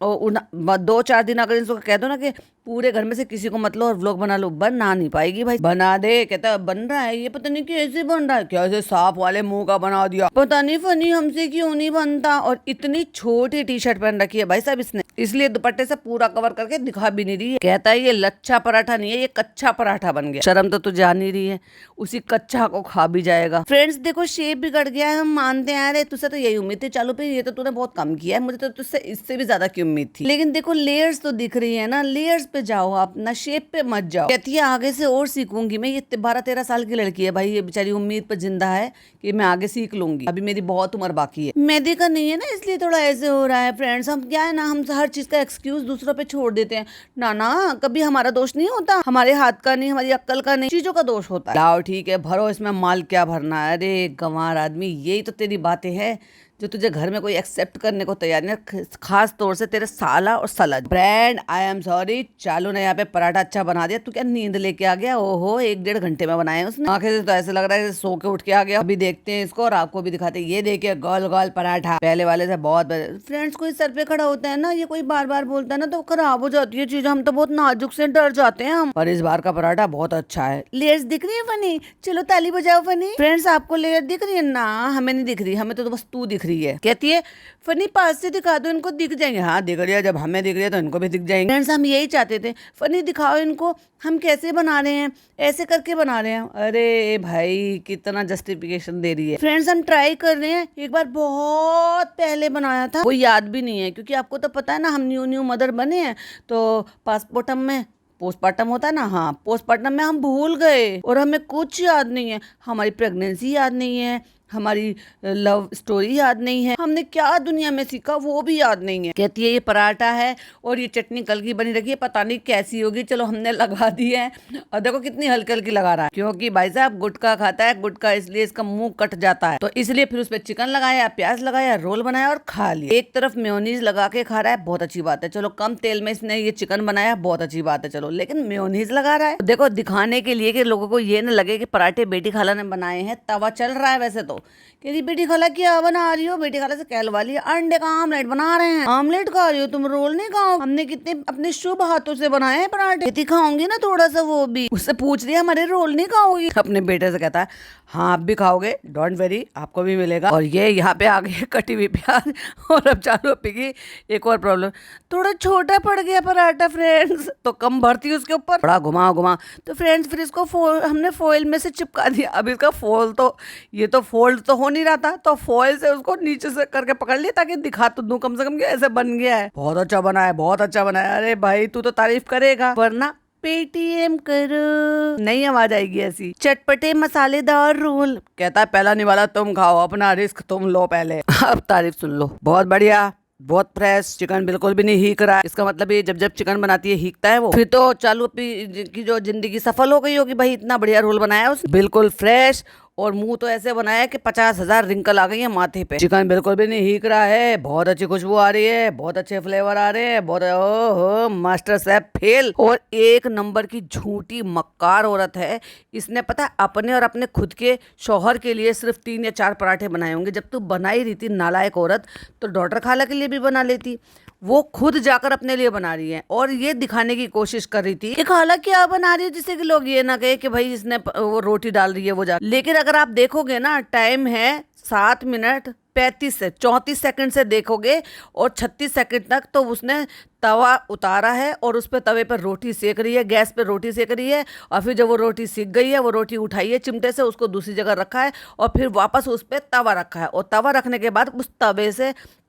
2-4 दिन अगर इनको कह दो ना कि पूरे घर में से किसी को मत लो और व्लॉग बना लो, बना नहीं पाएगी भाई। बना दे, कहता बन रहा है, ये पता नहीं कैसे बन रहा है, कैसे सांप वाले मुंह का बना दिया, पता नहीं फनी हमसे क्यों नहीं बनता। और इतनी छोटी टी शर्ट पहन रखी है भाई साहब इसने, इसलिए दुपट्टे से पूरा कवर करके दिखा भी नहीं रही है। कहता है ये लच्छा पराठा नहीं है, ये कच्चा पराठा बन गया। शर्म तो तू जा नहीं रही है, उसी कच्चा को खा भी जाएगा। फ्रेंड्स देखो शेप बिगड़ गया है, हम मानते हैं। अरे तुझसे तो यही उम्मीद थी चालू पे, ये तो तूने बहुत कम किया है, मुझे तो तुझसे इससे भी ज्यादा की उम्मीद थी। लेकिन देखो लेयर्स तो दिख रही है ना, लेयर्स पे जाओ आप ना, शेप पे मत जाओ। कहती है आगे से और सीखूंगी मैं। ये 12-13 साल की लड़की है भाई, ये बेचारी उम्मीद पर जिंदा है कि मैं आगे सीख लूंगी, अभी मेरी बहुत उम्र बाकी है। मैदे का नहीं है ना, इसलिए थोड़ा ऐसे हो रहा है। फ्रेंड्स हम क्या है ना, हम हर चीज का एक्सक्यूज दूसरों पे छोड़ देते हैं। ना कभी हमारा दोष नहीं होता, हमारे हाथ का नहीं, हमारी अक्ल का नहीं, चीजों का दोष होता है। लाओ ठीक है भरो इसमें माल, क्या भरना है। अरे गंवार आदमी, यही तो तेरी बातें हैं जो तुझे घर में कोई एक्सेप्ट करने को तैयार नहीं, खास तौर से तेरे साला और सलज। ब्रांड आई एम सॉरी, चालू ने यहाँ पे पराठा अच्छा बना दिया। तू क्या नींद लेके आ गया? ओहो 1-1.5 घंटे में बनाया उसने। आंखें से तो ऐसे लग रहा है सो के उठ के आ गया। अभी देखते हैं इसको और आपको भी दिखाते हैं। ये देखिए गोल गोल पराठा, पहले वाले से बहुत। फ्रेंड्स कोई सर पे खड़ा होता है ना, ये कोई बार बार बोलता है ना, तो खराब हो जाती है चीज। हम तो बहुत नाजुक से डर जाते हैं हम। और इस बार का पराठा बहुत अच्छा है। लेयर्स दिख रही है फनी? चलो ताली बजाओ फनी। फ्रेंड्स आपको लेयर दिख रही है ना? हमें नहीं दिख रही, हमें तो बस तू दिख रही है। कहती है फनी पास से दिखा दो, इनको दिख जाएंगे। हाँ दिख रही है, जब हमें दिख रही है तो इनको भी दिख जाएंगे। फ्रेंड्स हम यही चाहते थे, फनी दिखाओ इनको हम कैसे बना रहे हैं, ऐसे करके बना रहे हैं। अरे भाई कितना जस्टिफिकेशन दे रही है। फ्रेंड्स हम ट्राई कर रहे हैं, एक बार बहुत पहले बनाया था, वो याद भी नहीं है, क्योंकि आपको तो पता है ना हम न्यू मदर बने हैं, तो पोस्टमार्टम होता है ना, हाँ पोस्टमार्टम में हम भूल गए और हमें कुछ याद नहीं है। हमारी प्रेगनेंसी याद नहीं है, हमारी लव स्टोरी याद नहीं है, हमने क्या दुनिया में सीखा वो भी याद नहीं है। कहती है ये पराठा है और ये चटनी कल की बनी रखी है, पता नहीं कैसी होगी, चलो हमने लगा दी है। और देखो कितनी हल्की हल्की लगा रहा है, क्योंकि भाई साहब गुटखा खाता है, गुटखा इसलिए इसका मुंह कट जाता है, तो इसलिए फिर उस पर चिकन लगाया, प्याज लगाया, रोल बनाया और खा लिया। एक तरफ मेयोनीज लगा के खा रहा है, बहुत अच्छी बात है, चलो कम तेल में इसने ये चिकन बनाया, बहुत अच्छी बात है, चलो, लेकिन मेयोनीज लगा रहा है। देखो दिखाने के लिए कि लोगों को ये न लगे कि पराठे बेटी खाला ने बनाए हैं, तवा चल रहा है वैसे तो। कह रही बेटी खाला क्या बना रही हो? बेटी खाला से कहलवा लिया, अंडे का आमलेट बना रहे हैं। आमलेट खा रही हो तुम, रोल नहीं खाओ? हमने कितने अपने शुभ हाथों से बनाए हैं पराठे, बेटी खाऊंगी ना थोड़ा सा वो भी। उससे पूछ रही है हमारे रोल नहीं खाओगी? अपने बेटे से कहता है हाँ आप भी खाओगे, डोंट वेरी, आपको भी मिलेगा। और ये यहाँ पे आ गई कटी हुई प्याज और अब चालू पीगी एक और प्रॉब्लम, थोड़ा छोटा पड़ गया पराठा फ्रेंड्स, तो कम भरती उसके ऊपर, बड़ा घुमा घुमा, तो फ्रेंड्स फिर इसको हमने फॉइल में से चिपका दिया। अब इसका फोल्ड तो ये तो फोल्ड तो हो नहीं रहा था, तो फॉइल से उसको नीचे से करके पकड़ लिया ताकि दिखा तो दूं कम से कम कि ऐसे बन गया है। बहुत अच्छा बना है, बहुत अच्छा बना है। अरे भाई तू तो तारीफ करेगा, वरना पेटीएम करो, नहीं आवाज आएगी ऐसी। चटपटे मसालेदार रोल, कहता है पहला निवाला तुम खाओ, अपना रिस्क तुम लो पहले। अब तारीफ सुन लो, बहुत बढ़िया, बहुत फ्रेश चिकन, बिल्कुल भी नहीं हीक रहा है। इसका मतलब ये जब जब चिकन बनाती है हीकता है वो। फिर तो चालू की जो जिंदगी सफल हो गई होगी, भाई इतना बढ़िया रोल बनाया उसने, बिल्कुल फ्रेश, और मुंह तो ऐसे बनाया कि 50,000 रिंकल आ गई है माथे पे। चिकन बिल्कुल भी नहीं हीक रहा है, बहुत अच्छी खुशबू आ रही है, बहुत अच्छे फ्लेवर आ रहे हैं, बहुत ओहो मास्टर शेफ फेल। और एक नंबर की झूठी मक्कार औरत है, इसने पता है अपने और अपने खुद के शौहर के लिए सिर्फ 3 या 4 पराठे बनाए होंगे। जब तू बना ही रही थी नालायक औरत, तो डॉटर खाला के लिए भी बना लेती। वो खुद जाकर अपने लिए बना रही है और ये दिखाने की कोशिश कर रही थी कि खाला क्या बना रही है, जिससे कि लोग ये ना कहे कि भाई इसने वो रोटी डाल रही है वो जा। लेकिन अगर आप देखोगे ना, टाइम है 7 मिनट 35 से 34 सेकंड से देखोगे और 36 सेकंड तक तो उसने तवा उतारा है और उस पर तवे पर रोटी सेक रही है, गैस पे रोटी सेक रही है। और फिर जब वो रोटी सीख गई है, वो रोटी उठाई है चिमटे से, उसको दूसरी जगह रखा है और फिर वापस उस पर तवा रखा है। और तवा रखने के बाद उस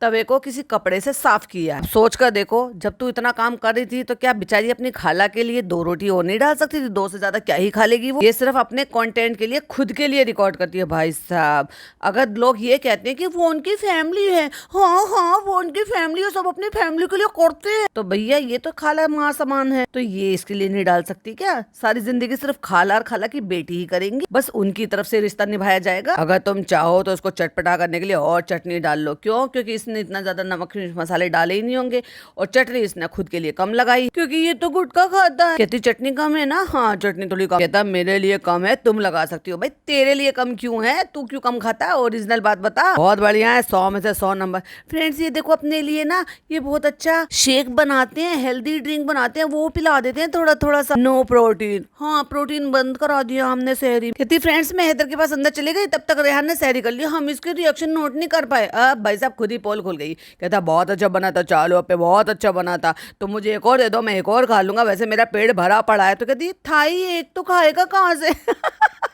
तवे को किसी कपड़े से साफ किया है। सोच कर देखो, जब तू इतना काम कर रही थी तो क्या बेचारी अपनी खाला के लिए 2 रोटी और नहीं डाल सकती थी? 2 से ज्यादा क्या ही खा लेगी वो? ये सिर्फ अपने कंटेंट के लिए, खुद के लिए रिकॉर्ड करती है। भाई साहब, अगर लोग ये कहते हैं कि वो उनकी फैमिली है, हाँ हाँ वो उनकी फैमिली है, सब अपनी फैमिली के लिए करते हैं, तो भैया ये तो खाला माँ समान है, तो ये इसके लिए नहीं डाल सकती क्या? सारी जिंदगी सिर्फ खाला और खाला की बेटी ही करेंगी, बस उनकी तरफ से रिश्ता निभाया जाएगा। अगर तुम चाहो तो उसको चटपटा करने के लिए और चटनी डाल लो। क्यों? क्योंकि इसने इतना ज्यादा नमक मसाले डाले ही नहीं होंगे, और चटनी इसने खुद के लिए कम लगाई क्योंकि ये तो गुटखा खाता है। कहती चटनी कम है ना? हाँ चटनी थोड़ी कम। कहता मेरे लिए कम है, तुम लगा सकती हो। भाई तेरे लिए कम क्यों है? तू क्यों कम खाता है? ओरिजिनल बात बता। बहुत बढ़िया है, 100 में से 100 नंबर। फ्रेंड्स ये देखो, अपने लिए ना ये बहुत अच्छा शेक बनाते हैं, हेल्दी ड्रिंक बनाते हैं, वो पिला देते हैं थोड़ा थोड़ा सा। नो प्रोटीन, हाँ प्रोटीन बंद करा दिया हमने सहरी। कहती फ्रेंड्स मैं हैदर के पास अंदर चली गई, तब तक रेहान ने सहरी कर लिया, हम इसके रिएक्शन नोट नहीं कर पाए। अब भाई साहब खुद ही पोल खुल गई। कहता बहुत अच्छा बना था, चालू पे बहुत अच्छा बना था, तो मुझे एक और दे दो, मैं एक और खा लूंगा, वैसे मेरा पेट भरा पड़ा है। तो कहती थाई एक तो खाएगा कहाँ से?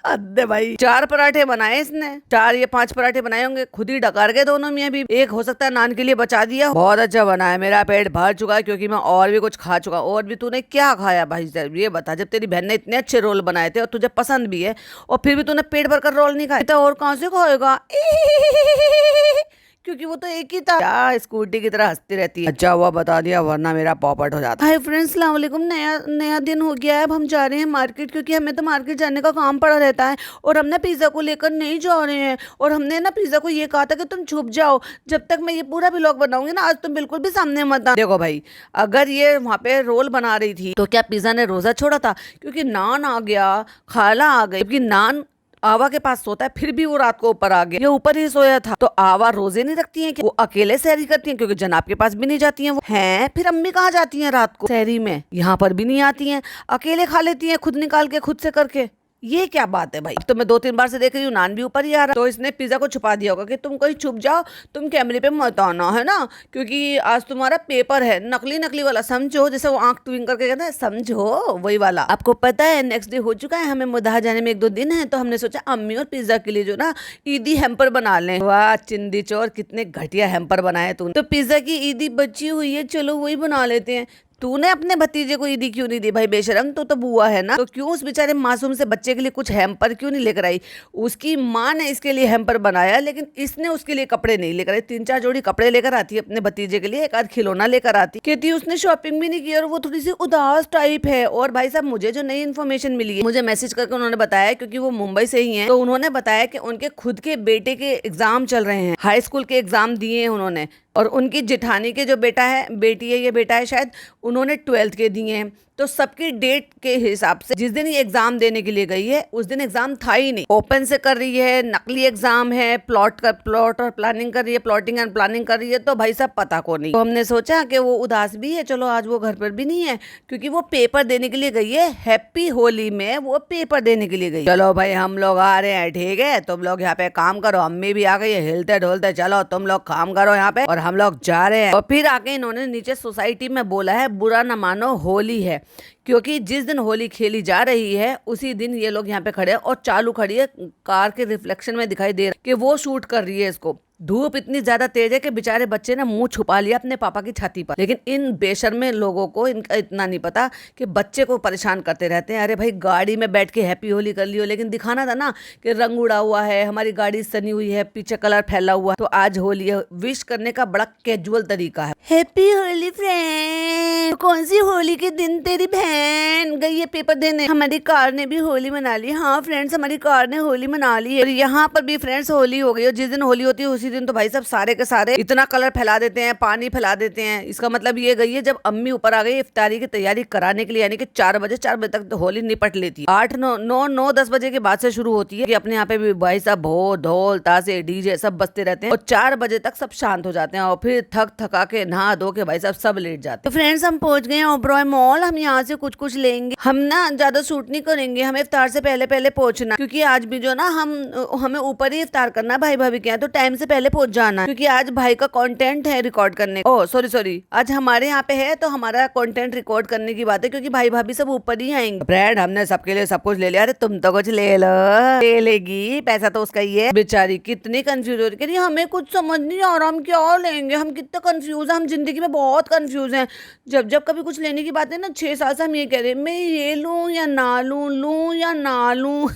अद्दे भाई 4 पराठे बनाए इसने, 4 या 5 पराठे बनाए होंगे, खुद ही डकार के दोनों मियां भी। एक हो सकता है नान के लिए बचा दिया। बहुत अच्छा बना है, मेरा पेट भर चुका है क्योंकि मैं और भी कुछ खा चुका। और भी तूने क्या खाया भाई साहब ये बता? जब तेरी बहन ने इतने अच्छे रोल बनाए थे और तुझे पसंद भी है, और फिर भी तूने पेट भर कर रोल नहीं खाया, और कहाँ से खाएगा? क्योंकि वो तो एक ही था। क्या स्कूटी की तरह हंसती रहती है। अच्छा हुआ बता दिया, वरना मेरा पॉपट हो जाता। हाय फ्रेंड्स, अस्सलाम वालेकुम। नया दिन हो गया है, अब हम जा रहे हैं मार्केट, क्योंकि हमें तो मार्केट जाने का काम पड़ा रहता है, और हमने पिज्जा को लेकर नहीं जा रहे हैं। और हमने ना पिज्जा को ये कहा था कि तुम छुप जाओ जब तक मैं ये पूरा व्लॉग बनाऊंगी ना, आज तुम बिल्कुल भी सामने मत आ। देखो भाई, अगर ये वहाँ पे रोल बना रही थी तो क्या पिज्जा ने रोजा छोड़ा था? क्योंकि नान आ गया, खाला आ गई, क्योंकि नान आवा के पास सोता है, फिर भी वो रात को ऊपर आ गया, ये ऊपर ही सोया था। तो आवा रोजे नहीं रखती हैं कि वो अकेले सहरी करती हैं? क्योंकि जनाब के पास भी नहीं जाती हैं वो हैं। फिर अम्मी कहाँ जाती हैं रात को सहरी में? यहाँ पर भी नहीं आती हैं, अकेले खा लेती हैं खुद निकाल के, खुद से करके। ये क्या बात है भाई? तो मैं 2-3 बार से देख रही हूँ नान भी ऊपर ही आ रहा। तो इसने पिज्जा को छुपा दिया होगा कि तुम कहीं छुप जाओ, तुम कैमरे पे मत आना, है ना, क्योंकि आज तुम्हारा पेपर है। नकली वाला समझो, जैसे वो आंख ट्विंक करके कहता है, समझो वही वाला। आपको पता है नेक्स्ट डे हो चुका है, हमें मुदाह जाने में 1-2 दिन है, तो हमने सोचा अम्मी और पिज्जा के लिए जो ना ईदी हैम्पर बना लें। वाह चिंदी चोर, कितने घटिया हैम्पर बनाए तूने। तो पिज्जा की ईदी बची हुई है, चलो वही बना लेते हैं। तूने अपने भतीजे को ईदी क्यों नहीं दी भाई बेशरम, तो बुआ है ना, तो क्यों उस बेचारे मासूम से बच्चे के लिए कुछ हैम्पर क्यों नहीं लेकर आई। उसकी माँ ने इसके लिए हैम्पर बनाया, लेकिन इसने उसके लिए कपड़े नहीं लेकर आई। 3-4 जोड़ी कपड़े लेकर आती है अपने भतीजे के लिए, एक आध खिलौना लेकर आती। कहती उसने शॉपिंग भी नहीं की और वो थोड़ी सी उदास टाइप है। और भाई साहब मुझे जो नई इन्फॉर्मेशन मिली है, मुझे मैसेज करके उन्होंने बताया, क्योंकि वो मुंबई से ही हैं, तो उन्होंने बताया कि उनके खुद के बेटे के एग्जाम चल रहे हैं, हाई स्कूल के एग्जाम दिए हैं उन्होंने। और उनकी जेठानी के जो बेटा है, बेटी है, ये बेटा है शायद, उन्होंने 12th के दिए हैं। तो सबकी डेट के हिसाब से जिस दिन ये एग्जाम देने के लिए गई है उस दिन एग्जाम था ही नहीं। ओपन से कर रही है, नकली एग्जाम है, प्लॉट और प्लानिंग कर रही है, प्लॉटिंग एंड प्लानिंग कर रही है, तो भाई साहब पता को नहीं। तो हमने सोचा कि वो उदास भी है, चलो आज वो घर पर भी नहीं है, क्योंकि वो पेपर देने के लिए गई है। हैप्पी होली में वो पेपर देने के लिए गई। चलो भाई हम लोग आ रहे हैं, ठीक है, तुम लोग यहाँ पे काम करो। अम्मी भी आ गई है हिलते ढोलते, चलो तुम लोग काम करो यहाँ पे, और हम लोग जा रहे हैं। और फिर आके इन्होंने नीचे सोसाइटी में बोला है, बुरा न मानो होली है, क्योंकि जिस दिन होली खेली जा रही है उसी दिन ये लोग यहाँ पे खड़े हैं और चालू खड़ी है, कार के रिफ्लेक्शन में दिखाई दे रहा है कि वो शूट कर रही है इसको। धूप इतनी ज्यादा तेज है कि बेचारे बच्चे ने मुंह छुपा लिया अपने पापा की छाती पर। लेकिन इन बेशर्मे लोगों को इनका इतना नहीं पता कि बच्चे को परेशान करते रहते हैं। अरे भाई गाड़ी में बैठ के हैप्पी होली कर लियो, लेकिन दिखाना था ना कि रंग उड़ा हुआ है, हमारी गाड़ी सनी हुई है, पीछे कलर फैला हुआ है। तो आज होली है, विश करने का बड़ा कैजुअल तरीका है। Happy Holi friend. कौन सी होली के दिन तेरी बहन गई है पेपर देने। हमारी कार ने भी होली मना ली। हाँ फ्रेंड्स, हमारी कार ने होली मना ली है। और यहाँ पर भी फ्रेंड्स होली हो गई। और जिस दिन होली होती है उसी दिन तो भाई सब सारे के सारे इतना कलर फैला देते हैं, पानी फैला देते हैं। इसका मतलब ये गई है जब अम्मी ऊपर आ गई इफ्तारी की तैयारी कराने के लिए, यानी कि 4 बजे तक तो होली निपट लेती है। 8, 9, 10 बजे के बाद से शुरू होती है कि अपने यहाँ पे भी भाई साहब भो ढोल तासे डीजे सब बजते रहते हैं, और 4 बजे तक सब शांत हो जाते हैं, और फिर थक थका के नहा धो के भाई साहब सब लेट जाते हैं। तो फ्रेंड्स हम पहुंच गए हैं ओबरॉय मॉल। हम यहाँ से कुछ लेंगे। हम ना ज्यादा शूट नहीं करेंगे, हमें इफ्तार से पहले पहले पहुंचना, क्योंकि आज भी जो ना हमें ऊपर ही इफ्तार करना भाई भाभी के यहाँ, तो टाइम से पहले पहुंच जाना, क्योंकि आज भाई का कंटेंट है रिकॉर्ड करने। ओह सॉरी, आज हमारे यहाँ पे है तो हमारा कंटेंट रिकॉर्ड करने की बात है, क्योंकि भाई भाभी सब ऊपर ही आएंगे। फ्रेंड हमने सबके लिए सब कुछ ले लिया। अरे तुम तो कुछ ले लो, ले लेगी, पैसा तो उसका ही है। बेचारी कितनी कंफ्यूज हो रही है, हमें कुछ समझ नहीं आ रहा हम क्या लेंगे, हम कितना कंफ्यूज है, हम जिंदगी में बहुत कंफ्यूज हैं। जब कभी कुछ लेने की बात है ना, 6 साल से हम ये कह रहे हैं मैं ये लूं या ना लूं या ना लूं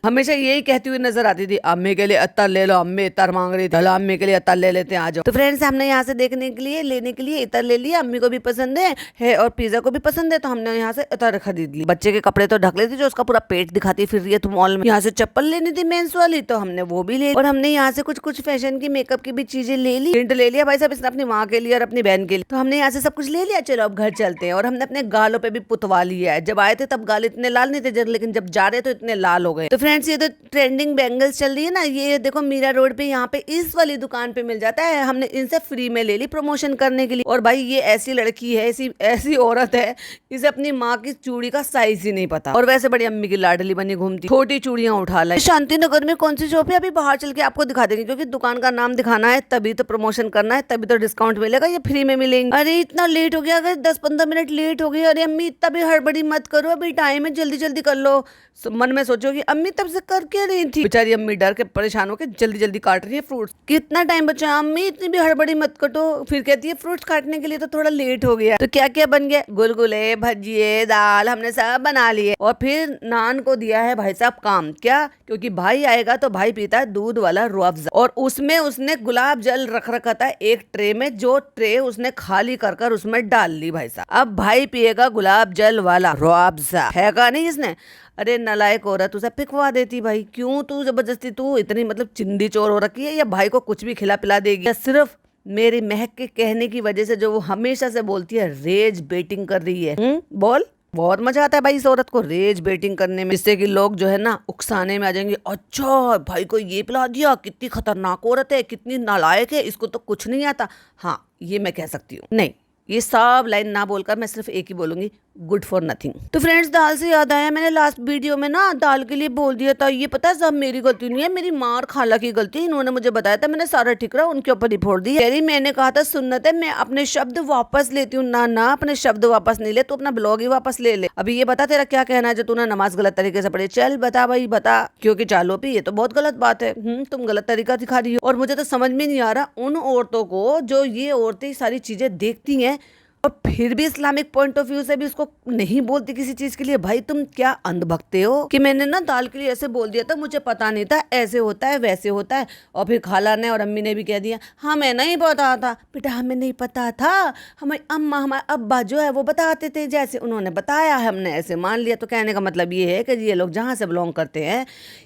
हमेशा यही कहती हुई नजर आती थी। अम्मी के लिए अत्तर ले लो, अम्मी इतर मांग रही थी, अम्मी के लिए अत्तर ले लेते हैं, आ जाओ। तो फ्रेंड्स हमने यहाँ से देखने के लिए लेने के लिए इतर ले लिया। अम्मी को भी पसंद है और पिज्जा को भी पसंद है, तो हमने यहाँ से इतर खरीद ली। बच्चे के कपड़े तो ढक लेती, जो उसका पूरा पेट दिखाती फिर रही है तो मॉल में। यहाँ से चप्पल लेनी थी मेंस वाली, तो हमने वो भी ले ली। और हमने यहाँ से कुछ फैशन की मेकअप की भी चीजें ले ली। हिंट ले लिया भाई साहब इसने अपनी माँ के लिए और अपनी बहन के लिए, तो हमने यहाँ से सब कुछ ले लिया। चलो अब घर चलते हैं। और हमने अपने गालों पे भी पुतवा लिया है। जब आए थे तब गाल इतने लाल नहीं थे, लेकिन जब जा रहे तो इतने लाल हो गए। तो फ्रेंड्स ये तो ट्रेंडिंग बैंगल्स चल रही है ना, ये देखो मीरा रोड पे यहाँ पे इस वाली दुकान पे मिल जाता है। हमने इनसे फ्री में ले ली प्रमोशन करने के लिए। और भाई ये ऐसी लड़की है, ऐसी औरत है, इसे अपनी माँ की चूड़ी का साइज ही नहीं पता, और वैसे बड़ी अम्मी की लाडली बनी घूमती, छोटी चूड़ियां उठा लाई। शांति नगर में कौन सी शॉप है अभी बाहर चल के आपको दिखा देंगे, क्योंकि दुकान का नाम दिखाना है, तभी तो प्रमोशन करना है, तभी तो डिस्काउंट मिलेगा, ये फ्री में मिलेंगे। अरे इतना लेट हो गया, अगर 10-15 मिनट लेट हो गई। अरे अम्मी इतना भी हड़बड़ी मत करो, अभी टाइम है, जल्दी जल्दी कर लो। मन में सोचो कि अम्मी तब से कर क्या रही थी। बेचारी अम्मी डर के परेशान होकर जल्दी जल्दी काट रही है फ्रूट्स। कितना टाइम बचा अम्मी, इतनी भी हड़बड़ी मत कटो। फिर कहती है फ्रूट्स काटने के लिए तो थोड़ा लेट हो गया। तो क्या क्या बन गया, गुलगुले, भजिए, दाल हमने सब बना लिए। और फिर नान को दिया है भाई साहब काम, क्या, क्योंकि भाई आएगा तो भाई पीता है दूध वाला रूह अफ़ज़ा, और उसमें उसने गुलाब जल रख रखा था एक ट्रे में, जो ट्रे उसने खाली कर उसमें डाल ली भाई साहब। अब भाई पिएगा गुलाब जल वाला रूह अफ़ज़ा, है का नहीं इसने। अरे नलायक औरत, उसे पिकवा देती भाई, क्यों तू जबरदस्ती, तू इतनी मतलब चिंदी चोर हो रखी है, या भाई को कुछ भी खिला पिला देगी, या सिर्फ मेरी महक के कहने की वजह से जो वो हमेशा से बोलती है रेज बेटिंग कर रही है। बोल, बहुत मजा आता है भाई इस औरत को रेज बेटिंग करने में, जिससे कि लोग जो है ना उकसाने में आ जाएंगे। अच्छा भाई को ये पिला दिया, कितनी खतरनाक औरत है, कितनी नालायक है, इसको तो कुछ नहीं आता। हाँ ये मैं कह सकती हूँ। नहीं, ये सब लाइन ना बोलकर मैं सिर्फ एक ही बोलूंगी, गुड फॉर नथिंग। तो फ्रेंड्स दाल से याद आया, मैंने लास्ट वीडियो में ना दाल के लिए बोल दिया था, ये पता है सब मेरी गलती नहीं है, मेरी माँ और खाला की गलती है। इन्होंने मुझे बताया था, मैंने सारा ठिकरा उनके ऊपर ही फोड़ दी। यारी मैंने कहा था सुन्नत है, मैं अपने शब्द वापस लेती हूँ। ना अपने शब्द वापस नहीं ले, तो अपना ब्लॉग ही वापस ले ले। अभी ये बता तेरा क्या कहना है जो तूने नमाज गलत तरीके से पढ़ी। चल बता भाई बता, क्योंकि चालो भी ये तो बहुत गलत बात है। तुम गलत तरीका दिखा रही हो। और मुझे तो समझ में नहीं आ रहा उन औरतों को जो ये औरतें सारी चीजें देखती हैं और फिर भी इस्लामिक पॉइंट ऑफ व्यू से भी उसको नहीं बोलती किसी चीज के लिए। भाई तुम क्या अंधभक्ते हो कि मैंने ना दाल के लिए ऐसे बोल दिया था, मुझे पता नहीं था ऐसे होता है वैसे होता है। और फिर खाला ने और अम्मी ने भी कह दिया हमें नहीं पता था। बेटा हमें नहीं पता था, हमारी अम्मा हमारे अब्बा जो है वो बताते थे, जैसे उन्होंने बताया हमने ऐसे मान लिया। तो कहने का मतलब ये है कि ये लोग जहाँ से बिलोंग करते हैं,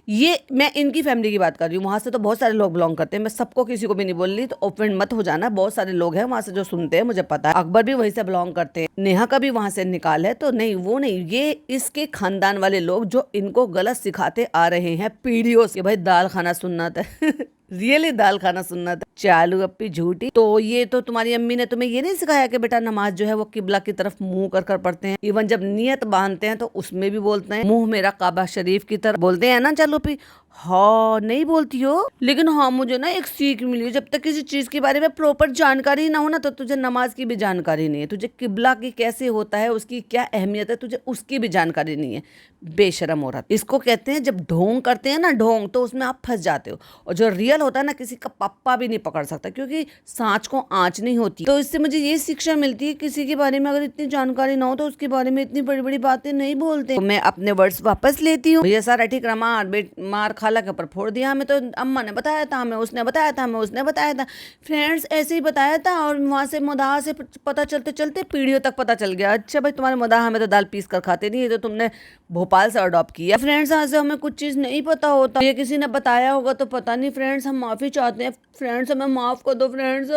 ये मैं इनकी फैमिली की बात कर रही हूँ, वहाँ से तो बहुत सारे लोग बिलोंग करते हैं, मैं सबको किसी को भी नहीं बोल रही, तो ऑफेंड मत हो जाना। बहुत सारे लोग हैं वहाँ से जो सुनते हैं, मुझे पता है। अकबर भी वहीं से बिलोंग करते हैं, नेहा का भी वहाँ से निकाल है। तो नहीं वो नहीं, ये इसके खानदान वाले लोग जो इनको गलत सिखाते आ रहे हैं पीढ़ियों से। भाई दाल खाना सुन्नत है रियली दाल खाना सुन्नत है। चालू अप्पी झूठी। तो ये तो तुम्हारी अम्मी ने तुम्हें ये नहीं सिखाया कि बेटा नमाज जो है वो किबला की तरफ मुंह कर कर पढ़ते हैं। इवन जब नियत बांधते हैं तो उसमें भी बोलते हैं मुंह मेरा काबा शरीफ की तरफ, बोलते हैं ना। चालू अप्पी हाँ नहीं बोलती हो, लेकिन हाँ मुझे ना एक सीख मिली है, जब तक किसी चीज के बारे में प्रॉपर जानकारी ना हो ना, तो तुझे नमाज की भी जानकारी नहीं है, तुझे किबला की कैसे होता है उसकी क्या अहमियत है तुझे उसकी भी जानकारी नहीं है। बेशरम औरत। इसको कहते हैं जब ढोंग करते हैं ना, ढोंग, तो उसमें आप फंस जाते हो। और जो रियल होता है ना, किसी का पप्पा भी नहीं पकड़ सकता, क्योंकि सांच को आंच नहीं होती। तो इससे मुझे ये शिक्षा मिलती है, किसी के बारे में अगर इतनी जानकारी ना हो तो उसके बारे में इतनी बड़ी बड़ी बातें नहीं बोलते। तो मैं अपने वर्ड्स वापस लेती हूँ। भैया सारा ठीक रहा, मार खाला के ऊपर फोड़ दिया, हमें तो अम्मा ने बताया था, हमें उसने बताया था, हमें उसने बताया था, फ्रेंड्स ऐसे ही बताया था। और वहां से मुदाह से पता चलते चलते पीढ़ियों तक पता चल गया। अच्छा भाई तुम्हारे मुदाह हमें तो दाल पीस कर खाते नहीं, ये तो तुमने भोपाल से अडॉप्ट किया। फ्रेंड्स आज से हमें कुछ चीज नहीं पता होता, ये किसी ने बताया होगा तो पता नहीं। फ्रेंड्स हम माफी चाहते हैं, फ्रेंड्स हमें माफ कर दो। फ्रेंड्स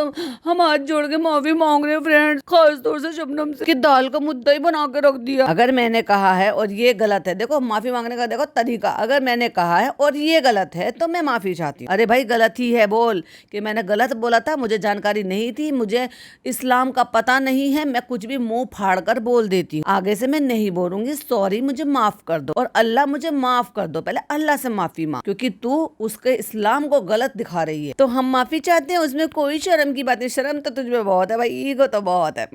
हम हाथ जोड़ के माफी मांग रहे हैं फ्रेंड्स, खास तौर से शबनम से कि दाल का मुद्दा ही बना के रख दिया। अगर मैंने कहा है और ये गलत है, देखो माफी मांगने का देखो तरीका, अगर मैंने कहा है और ये गलत है तो मैं माफी चाहती हूँ। अरे भाई गलत ही है, बोल कि मैंने गलत बोला था, मुझे जानकारी नहीं थी, मुझे इस्लाम का पता नहीं है, मैं कुछ भी मुंह फाड़ कर बोल देती हूँ, आगे से मैं नहीं बोलूंगी, सॉरी मुझे माफ कर दो और अल्लाह मुझे माफ कर दो। पहले अल्लाह से माफी मांग, क्योंकि तू उसके इस्लाम को गलत दिखा रही है। तो हम माफी चाहते हैं, उसमें कोई शर्म की बात नहीं। शर्म तो तुझमें बहुत है भाई, ईगो तो बहुत है।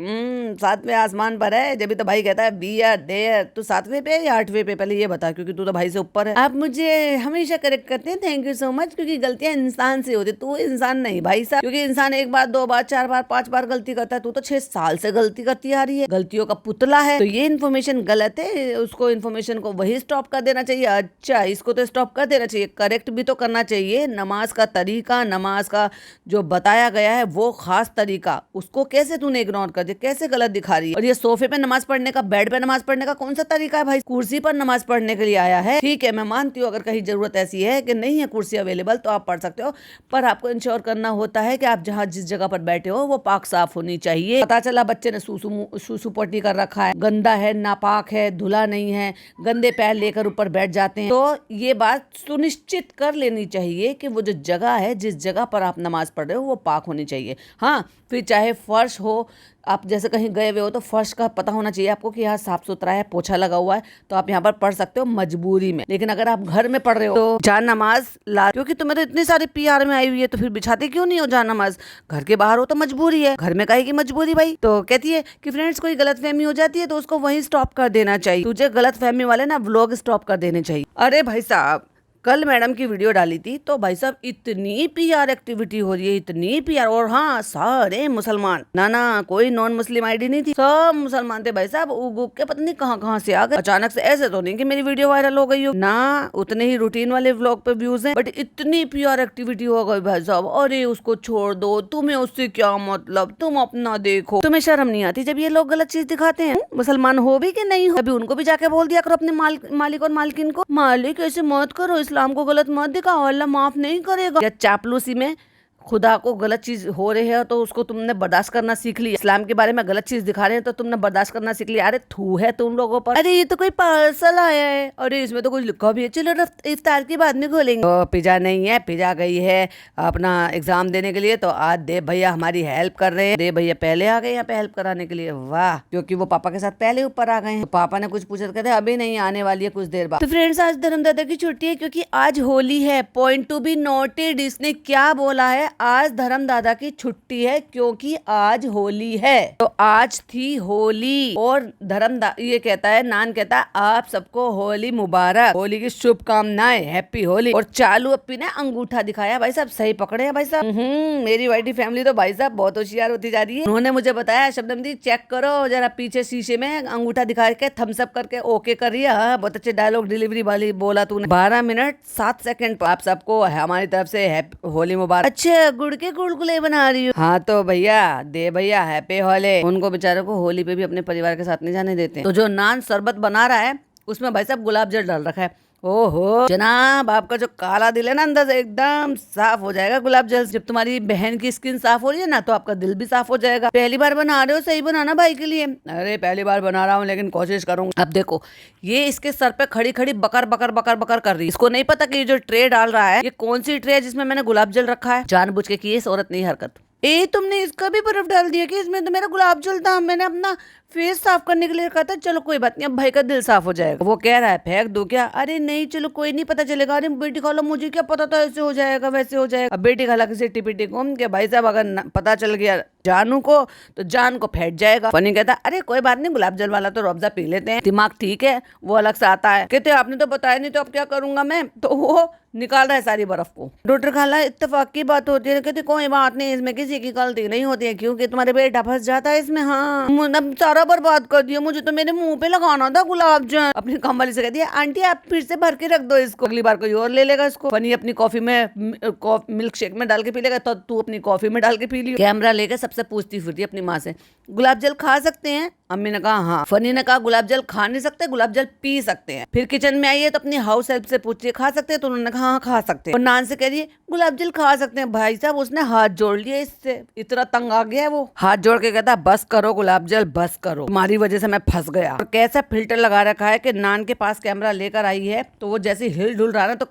सातवें आसमान पर है, जब भी तो भाई कहता है बी आर देयर। तू सातवें पे या आठवें पे, पहले ये बता, क्योंकि तू तो भाई से ऊपर है। आप मुझे हमेशा करेक्ट करते हैं, थैंक यू सो मच, क्योंकि गलतियां इंसान से होती, तू इंसान नहीं भाई साहब। क्योंकि इंसान एक बार, दो बार, चार बार, 5 बार गलती करता है, तू तो 6 साल से गलती करती आ रही है, गलतियों का पुतला है। तो ये इन्फॉर्मेशन गलत है, उसको इन्फॉर्मेशन को वही स्टॉप कर देना चाहिए। अच्छा इसको तो स्टॉप कर देना चाहिए, करेक्ट भी तो करना चाहिए। नमाज का तरीका, नमाज का जो बताया गया है वो खास तरीका, उसको कैसे तूने इग्नोर कर दिया, कैसे गलत दिखा रही है। और ये सोफे पे नमाज पढ़ने का, बेड पे नमाज पढ़ने का कौन सा तरीका है भाई? कुर्सी पर नमाज पढ़ने के लिए आया है, ठीक है मैं मानती हूँ, अगर कहीं जरूरत ऐसी है कि नहीं है कुर्सी अवेलेबल तो आप पढ़ सकते हो, पर आपको इंश्योर करना होता है कि आप जहाँ जिस जगह पर बैठे हो वो पाक साफ होनी चाहिए। पता चला बच्चे ने सूसू पोटी कर रखा है, गंदा है, नापाक है, धुला नहीं है, गंदे पैर लेकर ऊपर बैठ जाते हैं, तो ये बात सुनिश्चित कर लेनी चाहिए कि वो जो जगह है, जिस जगह पर आप नमाज पढ़ रहे हो वो पाक होनी चाहिए। हाँ फिर चाहे फर्श हो, आप जैसे कहीं गए हुए हो तो फर्श का पता होना चाहिए आपको कि यहाँ साफ सुथरा है, पोछा लगा हुआ है, तो आप यहाँ पर पढ़ सकते हो मजबूरी में। लेकिन अगर आप घर में पढ़ रहे हो तो जान नमाज ला, क्योंकि तुम्हें तो इतनी सारी पीआर में आई हुई है, तो फिर बिछाते क्यों नहीं हो जान नमाज? घर के बाहर हो तो मजबूरी है, घर में काहे की मजबूरी भाई? तो कहती है कि फ्रेंड्स कोई गलतफहमी हो जाती है तो उसको वहीं स्टॉप कर देना चाहिए। तुझे गलतफहमी वाले ना व्लॉग स्टॉप कर देने चाहिए। अरे भाई साहब कल मैडम की वीडियो डाली थी, तो भाई साहब इतनी पीआर एक्टिविटी हो रही है, इतनी पीआर। और हाँ सारे मुसलमान, ना कोई नॉन मुस्लिम आईडी नहीं थी, सब मुसलमान थे भाई साहब। उग के पता नहीं कहाँ कहाँ से आ गए अचानक से। ऐसे तो नहीं कि मेरी वीडियो वायरल हो गई हो ना, उतने ही रूटीन वाले व्लॉग पे व्यूज हैं, बट इतनी पीआर एक्टिविटी हो गई भाई साहब। अरे उसको छोड़ दो, तुम्हें उससे क्या मतलब, तुम अपना देखो। तुम्हें शर्म नहीं आती जब ये लोग गलत चीज दिखाते हैं? मुसलमान हो भी कि नहीं हो, अभी उनको भी जाके बोल दिया करो अपने मालिक और मालकिन को, मालिक ऐसे मत करो, इस्लाम को गलत मत दिखाओ, अल्लाह माफ नहीं करेगा। या चापलूसी में खुदा को गलत चीज हो रही है तो उसको तुमने बर्दाश्त करना सीख लिया, इस्लाम के बारे में गलत चीज दिखा रहे हैं तो तुमने बर्दाश्त करना सीख लिया। अरे थू है तुम लोगों पर। अरे ये तो कोई पार्सल आया है, अरे इसमें तो कुछ लिखा भी है, चलो इफ्तार के बाद में खोलेंगे। तो पिज्जा नहीं है, पिज्जा गई है अपना एग्जाम देने के लिए, तो आज देव भैया हमारी हेल्प कर रहे हैं। देव भैया पहले आ गए यहाँ पे हेल्प कराने के लिए, वाह, क्योंकि वो पापा के साथ पहले ऊपर आ गए हैं। तो पापा ने कुछ पूछा, कहते अभी नहीं, आने वाली है कुछ देर बाद। तो फ्रेंड्स आज धर्मदादा की छुट्टी है, क्योंकि आज होली है। पॉइंट टू बी नोटेड, इसने क्या बोला है, है आज धर्म दादा की छुट्टी है क्योंकि आज होली है। तो आज थी होली और ये कहता है, नान कहता है आप सबको होली मुबारक, होली की शुभकामनाएं, हैप्पी होली। और चालू अप्पी ने अंगूठा दिखाया। भाई साहब सही पकड़े हैं भाई साहब। मेरी वाइटी फैमिली तो भाई साहब बहुत होशियार होती जा रही है। उन्होंने मुझे बताया शबनम दी चेक करो जरा पीछे शीशे में अंगूठा दिखा के थम्स अप करके ओके कर रही है। हाँ बहुत अच्छे डायलॉग डिलीवरी वाली बोला तूने। 12 मिनट 7 सेकंड आप सबको हमारी तरफ से होली मुबारक। अच्छा गुड़ के गुलगुले बना रही हूँ। हाँ तो भैया दे भैया हैप्पी होली। उनको बेचारों को होली पे भी अपने परिवार के साथ नहीं जाने देते। तो जो नान शरबत बना रहा है उसमें भाई साहब गुलाब जल डाल रखा है। ओहो जनाब आपका जो काला दिल है ना अंदर से एकदम साफ हो जाएगा गुलाब जल। जब तुम्हारी बहन की स्किन साफ हो रही है ना तो आपका दिल भी साफ हो जाएगा। पहली बार बना रहे हो, सही बनाना भाई के लिए। अरे पहली बार बना रहा हूँ लेकिन कोशिश करूंगा। अब देखो ये इसके सर पे खड़ी खड़ी बकर बकर बकर बकर कर रही है। इसको नहीं पता कि ये जो ट्रे डाल रहा है ये कौन सी ट्रे है जिसमें मैंने गुलाब जल रखा है। जानबूझ के की इस औरत ने हरकत। तुमने इसका भी बर्फ डाल दिया कि इसमें तो मेरा गुलाब जल था। मैंने अपना फेस साफ करने के लिए रखा था। चलो कोई बात नहीं, अब भाई का दिल साफ हो जाएगा। वो कह रहा है फेंक दो क्या? अरे नहीं चलो कोई नहीं, पता चलेगा। अरे बेटी खाला मुझे क्या पता था ऐसे हो जाएगा वैसे हो जाएगा। अब बेटी खाला किसी टिपिटी घूम के भाई साहब अगर पता चल गया जानू को तो जान को फेंट जाएगा। फनी कहता अरे कोई बात नहीं गुलाब जल वाला तो रुअफ़ज़ा पी लेते हैं, दिमाग ठीक है। वो अलग से आता है कहते आपने तो बताया नहीं तो अब क्या करूंगा मैं। तो वो निकाल रहा है सारी बर्फ को। डॉक्टर खाला इत्तेफाक की बात होती है। कहते कोई बात नहीं इसमें किसी की गलती नहीं होती है क्योंकि तुम्हारे बेटा फंस जाता है इसमें। हाँ सारा बर्बाद कर दिया। मुझे तो मेरे मुंह पे लगाना था गुलाब जल। अपनी काम वाली से कह दिया आंटी आप फिर से भर के रख दो इसको, अगली बार कोई और ले लेगा इसको। फनी अपनी कॉफी में मिल्क शेक में डाल के पी लेगा तो तू अपनी कॉफी में डाल के पी लियो। कैमरा लेके सबसे पूछती फिरती अपनी माँ से गुलाब जल खा सकते हैं? अम्मी ने कहा हाँ। फनी ने कहा गुलाब जल खा नहीं सकते, गुलाब जल पी सकते हैं। फिर किचन में आई है तो अपनी हाउस हेल्प से पूछिए खा सकते हैं? तो उन्होंने कहा हाँ खा सकते हैं। और नान से कह रही है गुलाब जल खा सकते हैं। भाई साहब उसने हाथ जोड़ लिया, इससे इतना तंग आ गया है वो। हाथ जोड़ के कहता बस करो गुलाब जल बस करो, तुम्हारी वजह से मैं फंस गया। और कैसा फिल्टर लगा रखा है कि नान के पास कैमरा लेकर आई है तो वो जैसे हिल डुल रहा है ना तो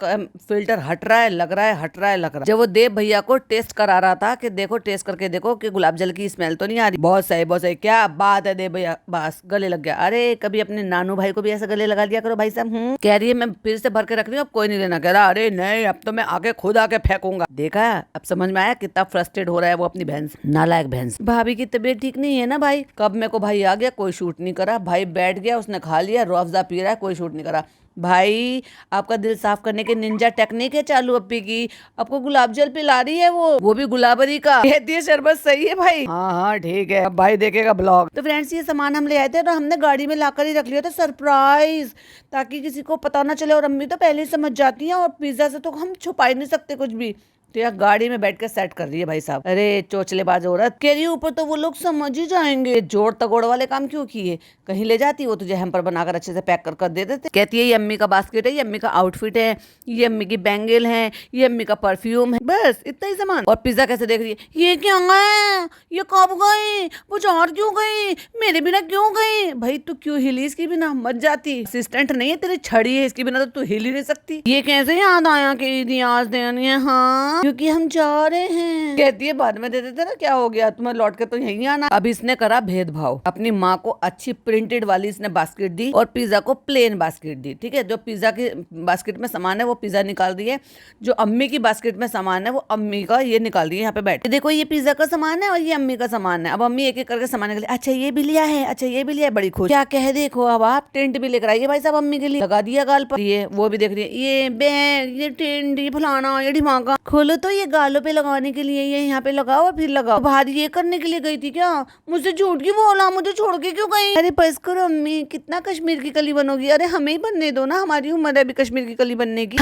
फिल्टर हट रहा है लग रहा है, हट रहा है लग रहा है। जब वो देव भैया को टेस्ट करा रहा था कि देखो टेस्ट करके देखो कि गुलाब जल की स्मेल तो नहीं आ रही। बहुत सही बहुत सही, क्या बात है देव भैया, बस गले लग गया। अरे कभी अपने नानू भाई को भी ऐसा गले लगा दिया करो भाई साहब। कह रही है मैं फिर से भर के रख रही हूँ, अब कोई नहीं लेना। कह रहा अरे नहीं अब तो मैं आके खुद आके फेंकूंगा। देखा अब समझ में आया कितना फ्रस्ट्रेट हो रहा है वो अपनी बहन से। नालायक बहन से। भाभी की तबीयत ठीक नहीं है ना भाई? कब मेरे को भाई आ गया, कोई शूट नहीं करा। भाई बैठ गया उसने खा लिया, रुअफ़ज़ा पी रहा है, कोई शूट नहीं करा। भाई आपका दिल साफ करने की निंजा टेक्निक है चालू अप्पी की, आपको गुलाब जल पिला रही है वो भी गुलाबरी का। कहती है शरबत सही है भाई। हाँ हाँ ठीक है, अब भाई देखेगा ब्लॉग। तो फ्रेंड्स ये सामान हम ले आए थे और हमने गाड़ी में लाकर ही रख लिया था सरप्राइज, ताकि किसी को पता ना चले। और अम्मी तो पहले ही समझ जाती है और पिज्जा से तो हम छुपा ही नहीं सकते कुछ भी। तो यार गाड़ी में बैठ के सेट कर रही है भाई साहब। अरे चोचलेबाज औरत कह रही है ऊपर तो वो लोग समझ ही जाएंगे, जोड़ तगोड़ वाले काम क्यों किए। कहीं ले जाती वो तुझे हेम्पर बनाकर अच्छे से पैक कर दे देते। कहती है ये अम्मी का बास्केट है, ये अम्मी का आउटफिट है, ये अम्मी की बैंगल है, ये अम्मी का परफ्यूम है, बस इतना ही सामान। और पिज्जा कैसे देख रही है, ये क्या है, ये कब गई, वो बाजार क्यों गई, मेरे बिना क्यों गई। भाई तू क्यों हिली इसके बिना, मत जाती। असिस्टेंट नहीं है तेरी छड़ी है, इसके बिना तो तू हिल ही नहीं सकती। ये कैसे याद आया कि ईदी आज देनी है? हाँ क्योंकि हम जा रहे हैं। कहती है बाद में दे देते ना, क्या हो गया तुम्हें लौट के तो यहीं आना। अब इसने करा भेदभाव, अपनी माँ को अच्छी प्रिंटेड वाली इसने बास्केट दी और पिज्जा को प्लेन बास्केट दी। ठीक है, जो पिज्जा की बास्केट में सामान है वो पिज्जा निकाल दिए, जो अम्मी की बास्केट में सामान है वो अम्मी का ये निकाल दिए। यहाँ पे बैठ देखो ये पिज्जा का सामान है और ये अम्मी का सामान है। अब अम्मी एक एक करके सामान निकाले, अच्छा ये भी लिया है, अच्छा ये भी लिया है, बड़ी खुश। क्या कह देखो अब आप टेंट भी लेकर आइए भाई साहब अम्मी के लिए, लगा दिया गाल पर। ये वो भी देख रही है, ये बैग, ये टेंट, ये फलाना, ये ढिमाका। खोलो तो ये गालों पे लगाने के लिए, ये यहाँ पे लगाओ और फिर लगाओ। बाहर ये करने के लिए गई थी क्या? मुझसे झूठ क्यों बोला, मुझे छोड़ के क्यों गई? अरे बस करो अम्मी, कितना कश्मीर की कली बनोगी। अरे हमें ही बनने दो ना, हमारी उम्र है अभी कश्मीर की कली बनने की।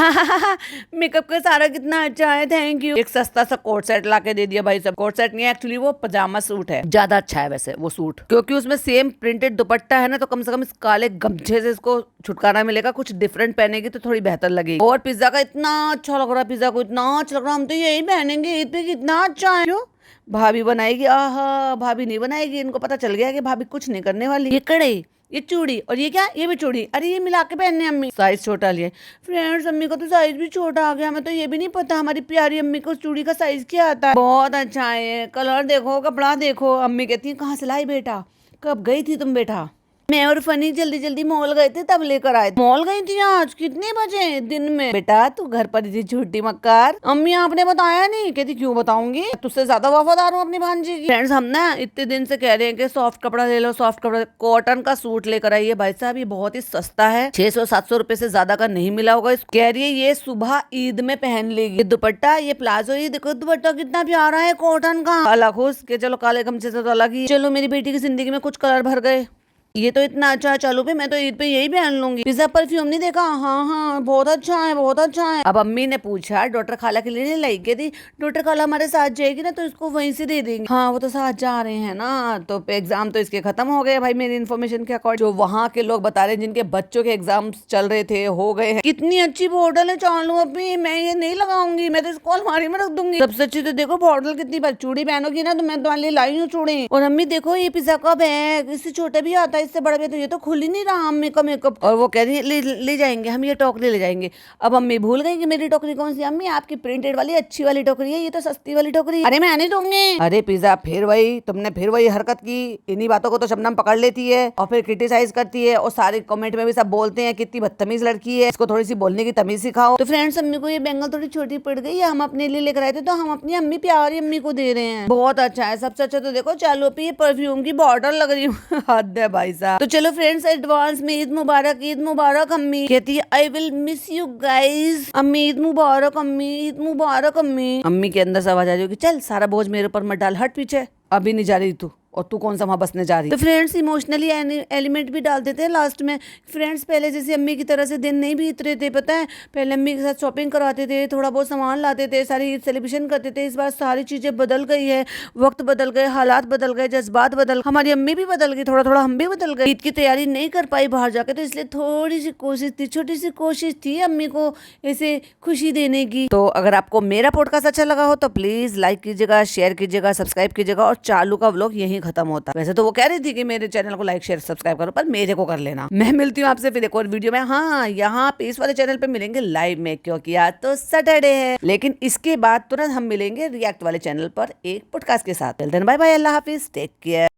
मेकअप का सारा कितना अच्छा है, थैंक यू। एक सस्ता सा कोट सेट ला के दे दिया भाई साहब। कोट सेट नहीं है एक्चुअली, वो पजामा सूट है, ज्यादा अच्छा है वैसे वो सूट, क्योंकि उसमें सेम प्रिंटेड दुपट्टा है ना, तो कम से कम इस काले गमछे से इसको छुटकारा मिलेगा। कुछ डिफरेंट पहनेगी तो थोड़ी बेहतर लगेगी। और पिज्जा का इतना अच्छा लग रहा है, पिज्जा को इतना अच्छा लग रहा है, हम तो यही पहनेंगे, ईद पे कितना अच्छा है। जो भाभी बनाएगी, आहा भाभी नहीं बनाएगी, इनको पता चल गया कि भाभी कुछ नहीं करने वाली। ये कड़े, ये चूड़ी, और ये क्या, ये भी चूड़ी, अरे ये मिला के पहनने अम्मी। साइज छोटा लिए फ्रेंड्स, अम्मी का तो साइज भी छोटा आ गया, हमें तो ये भी नहीं पता हमारी प्यारी अम्मी को चूड़ी का साइज क्या आता है। बहुत अच्छा है, कलर देखो, कपड़ा देखो। अम्मी कहती है कहाँ से लाई बेटा, कब गई थी तुम बेटा? मैं और फनी जल्दी जल्दी मॉल गए थे तब लेकर आए। मॉल गई थी आज? कितने बजे दिन में? बेटा तू घर पर थी झूठी मक्कार। अम्मी आपने बताया नहीं? कहती क्यों बताऊंगी, तुझसे ज्यादा वफादार हूँ अपनी भांजी की। फ्रेंड्स हम ना इतने दिन से कह रहे हैं कि सॉफ्ट कपड़ा ले लो, सॉफ्ट कपड़ा। कॉटन का सूट लेकर आइए भाई साहब, ये बहुत ही सस्ता है, 600-700 रुपए से ज्यादा का नहीं मिला होगा। कह रही है ये सुबह ईद में पहन लेगी। ये दुपट्टा, ये प्लाजो, ये देखो दुपट्टा कितना प्यारा है कॉटन का। काला खुश के चलो काले गमछे से तो अलग ही। चलो मेरी बेटी की जिंदगी में कुछ कलर भर गए। ये तो इतना अच्छा है, चलो भी मैं तो ईद पे यही पहन लूंगी। पिज्जा परफ्यूम नहीं देखा? हाँ हाँ बहुत अच्छा है, बहुत अच्छा है। अब अम्मी ने पूछा डॉक्टर खाला के लिए नहीं लाई के थी? डॉक्टर खाला हमारे साथ जाएगी ना तो इसको वहीं से दे देंगे। हाँ वो तो साथ जा रहे हैं ना, तो एग्जाम तो इसके खत्म हो गए भाई मेरी इन्फॉर्मेशन के अकॉर्डिंग। जो वहाँ के लोग बता रहे हैं जिनके बच्चों के एग्जाम चल रहे थे हो गए हैं। कितनी अच्छी बॉटल है, चालू अभी मैं ये नहीं लगाऊंगी, मैं तो इसको अलमारी में रख दूंगी। सबसे अच्छी तो देखो बॉटल कितनी, चूड़ी पहनोगी ना तो मैं तुम्हारे लिए लाई हूँ चूड़ी। और अम्मी देखो ये पिज्जा का बैग, इससे छोटा भी आता है इससे बड़ा भी, तो ये तो खुल ही नहीं रहा अम्मी का मेकअप। और वो कह रही है ले जाएंगे हम, ये टोकरी ले जाएंगे। अब अम्मी भूल गई कि मेरी टोकरी कौन सी। अम्मी आपकी प्रिंटेड वाली अच्छी वाली टोकरी है, ये तो सस्ती वाली टोकरी है। अरे मैं नहीं दूंगी। अरे पिज्जा फिर वही, तुमने फिर वही हरकत की। इन्हीं बातों को तो शबनम पकड़ लेती है और फिर क्रिटिसाइज करती है, और सारे कमेंट में भी सब बोलते हैं कितनी बदतमीज लड़की है, इसको थोड़ी सी बोलने की तमीज सिखाओ। तो फ्रेंड्स अम्मी को ये बैंगल थोड़ी छोटी पड़ गई है, हम अपने लिए लेकर आए थे तो हम अपनी अम्मी प्यारी अम्मी को दे रहे हैं। बहुत अच्छा है, सबसे अच्छा तो देखो चालू पे ये परफ्यूम की बॉटल लग रही है। हद है भाई साहब। तो चलो फ्रेंड्स एडवांस में ईद मुबारक, ईद मुबारक। अम्मी कहती है I will miss you guys. अम्मी ईद मुबारक, अम्मी ईद मुबारक। अम्मी अम्मी के अंदर से आवाज आ रही होगी चल सारा बोझ मेरे ऊपर मत डाल, हट पीछे, अभी नहीं जा रही तू, और तू कौन सा वहां बसने जा रही। तो फ्रेंड्स इमोशनली एलिमेंट भी डाल देते हैं लास्ट में। फ्रेंड्स पहले जैसे अम्मी की तरह से दिन नहीं बीत रहे थे, पता है पहले अम्मी के साथ शॉपिंग कराते थे, थोड़ा बहुत सामान लाते थे, सारी ईद सेलिब्रेशन करते थे। इस बार सारी चीजें बदल गई है, वक्त बदल गए, हालात बदल गए, जज्बात बदल, हमारी अम्मी भी बदल गई, थोड़ा थोड़ा हम भी बदल गए। ईद की तैयारी नहीं कर पाई बाहर जाके, तो इसलिए थोड़ी सी कोशिश थी, छोटी सी कोशिश थी अम्मी को ऐसे खुशी देने की। तो अगर आपको मेरा पॉडकास्ट अच्छा लगा हो तो प्लीज लाइक कीजिएगा, शेयर कीजिएगा, सब्सक्राइब कीजिएगा। और चालू का व्लॉग यहीं खत्म होता है। वैसे तो वो कह रही थी कि मेरे चैनल को लाइक शेयर सब्सक्राइब करो, पर मेरे को कर लेना। मैं मिलती हूँ आपसे फिर एक और वीडियो में। हाँ यहाँ पे इस वाले चैनल पे मिलेंगे लाइव में, क्योंकि आज तो सैटरडे है। लेकिन इसके बाद तुरंत हम मिलेंगे रिएक्ट वाले चैनल पर एक पॉडकास्ट के साथ। बाय बाय, अल्लाह हाफिज, टेक केयर।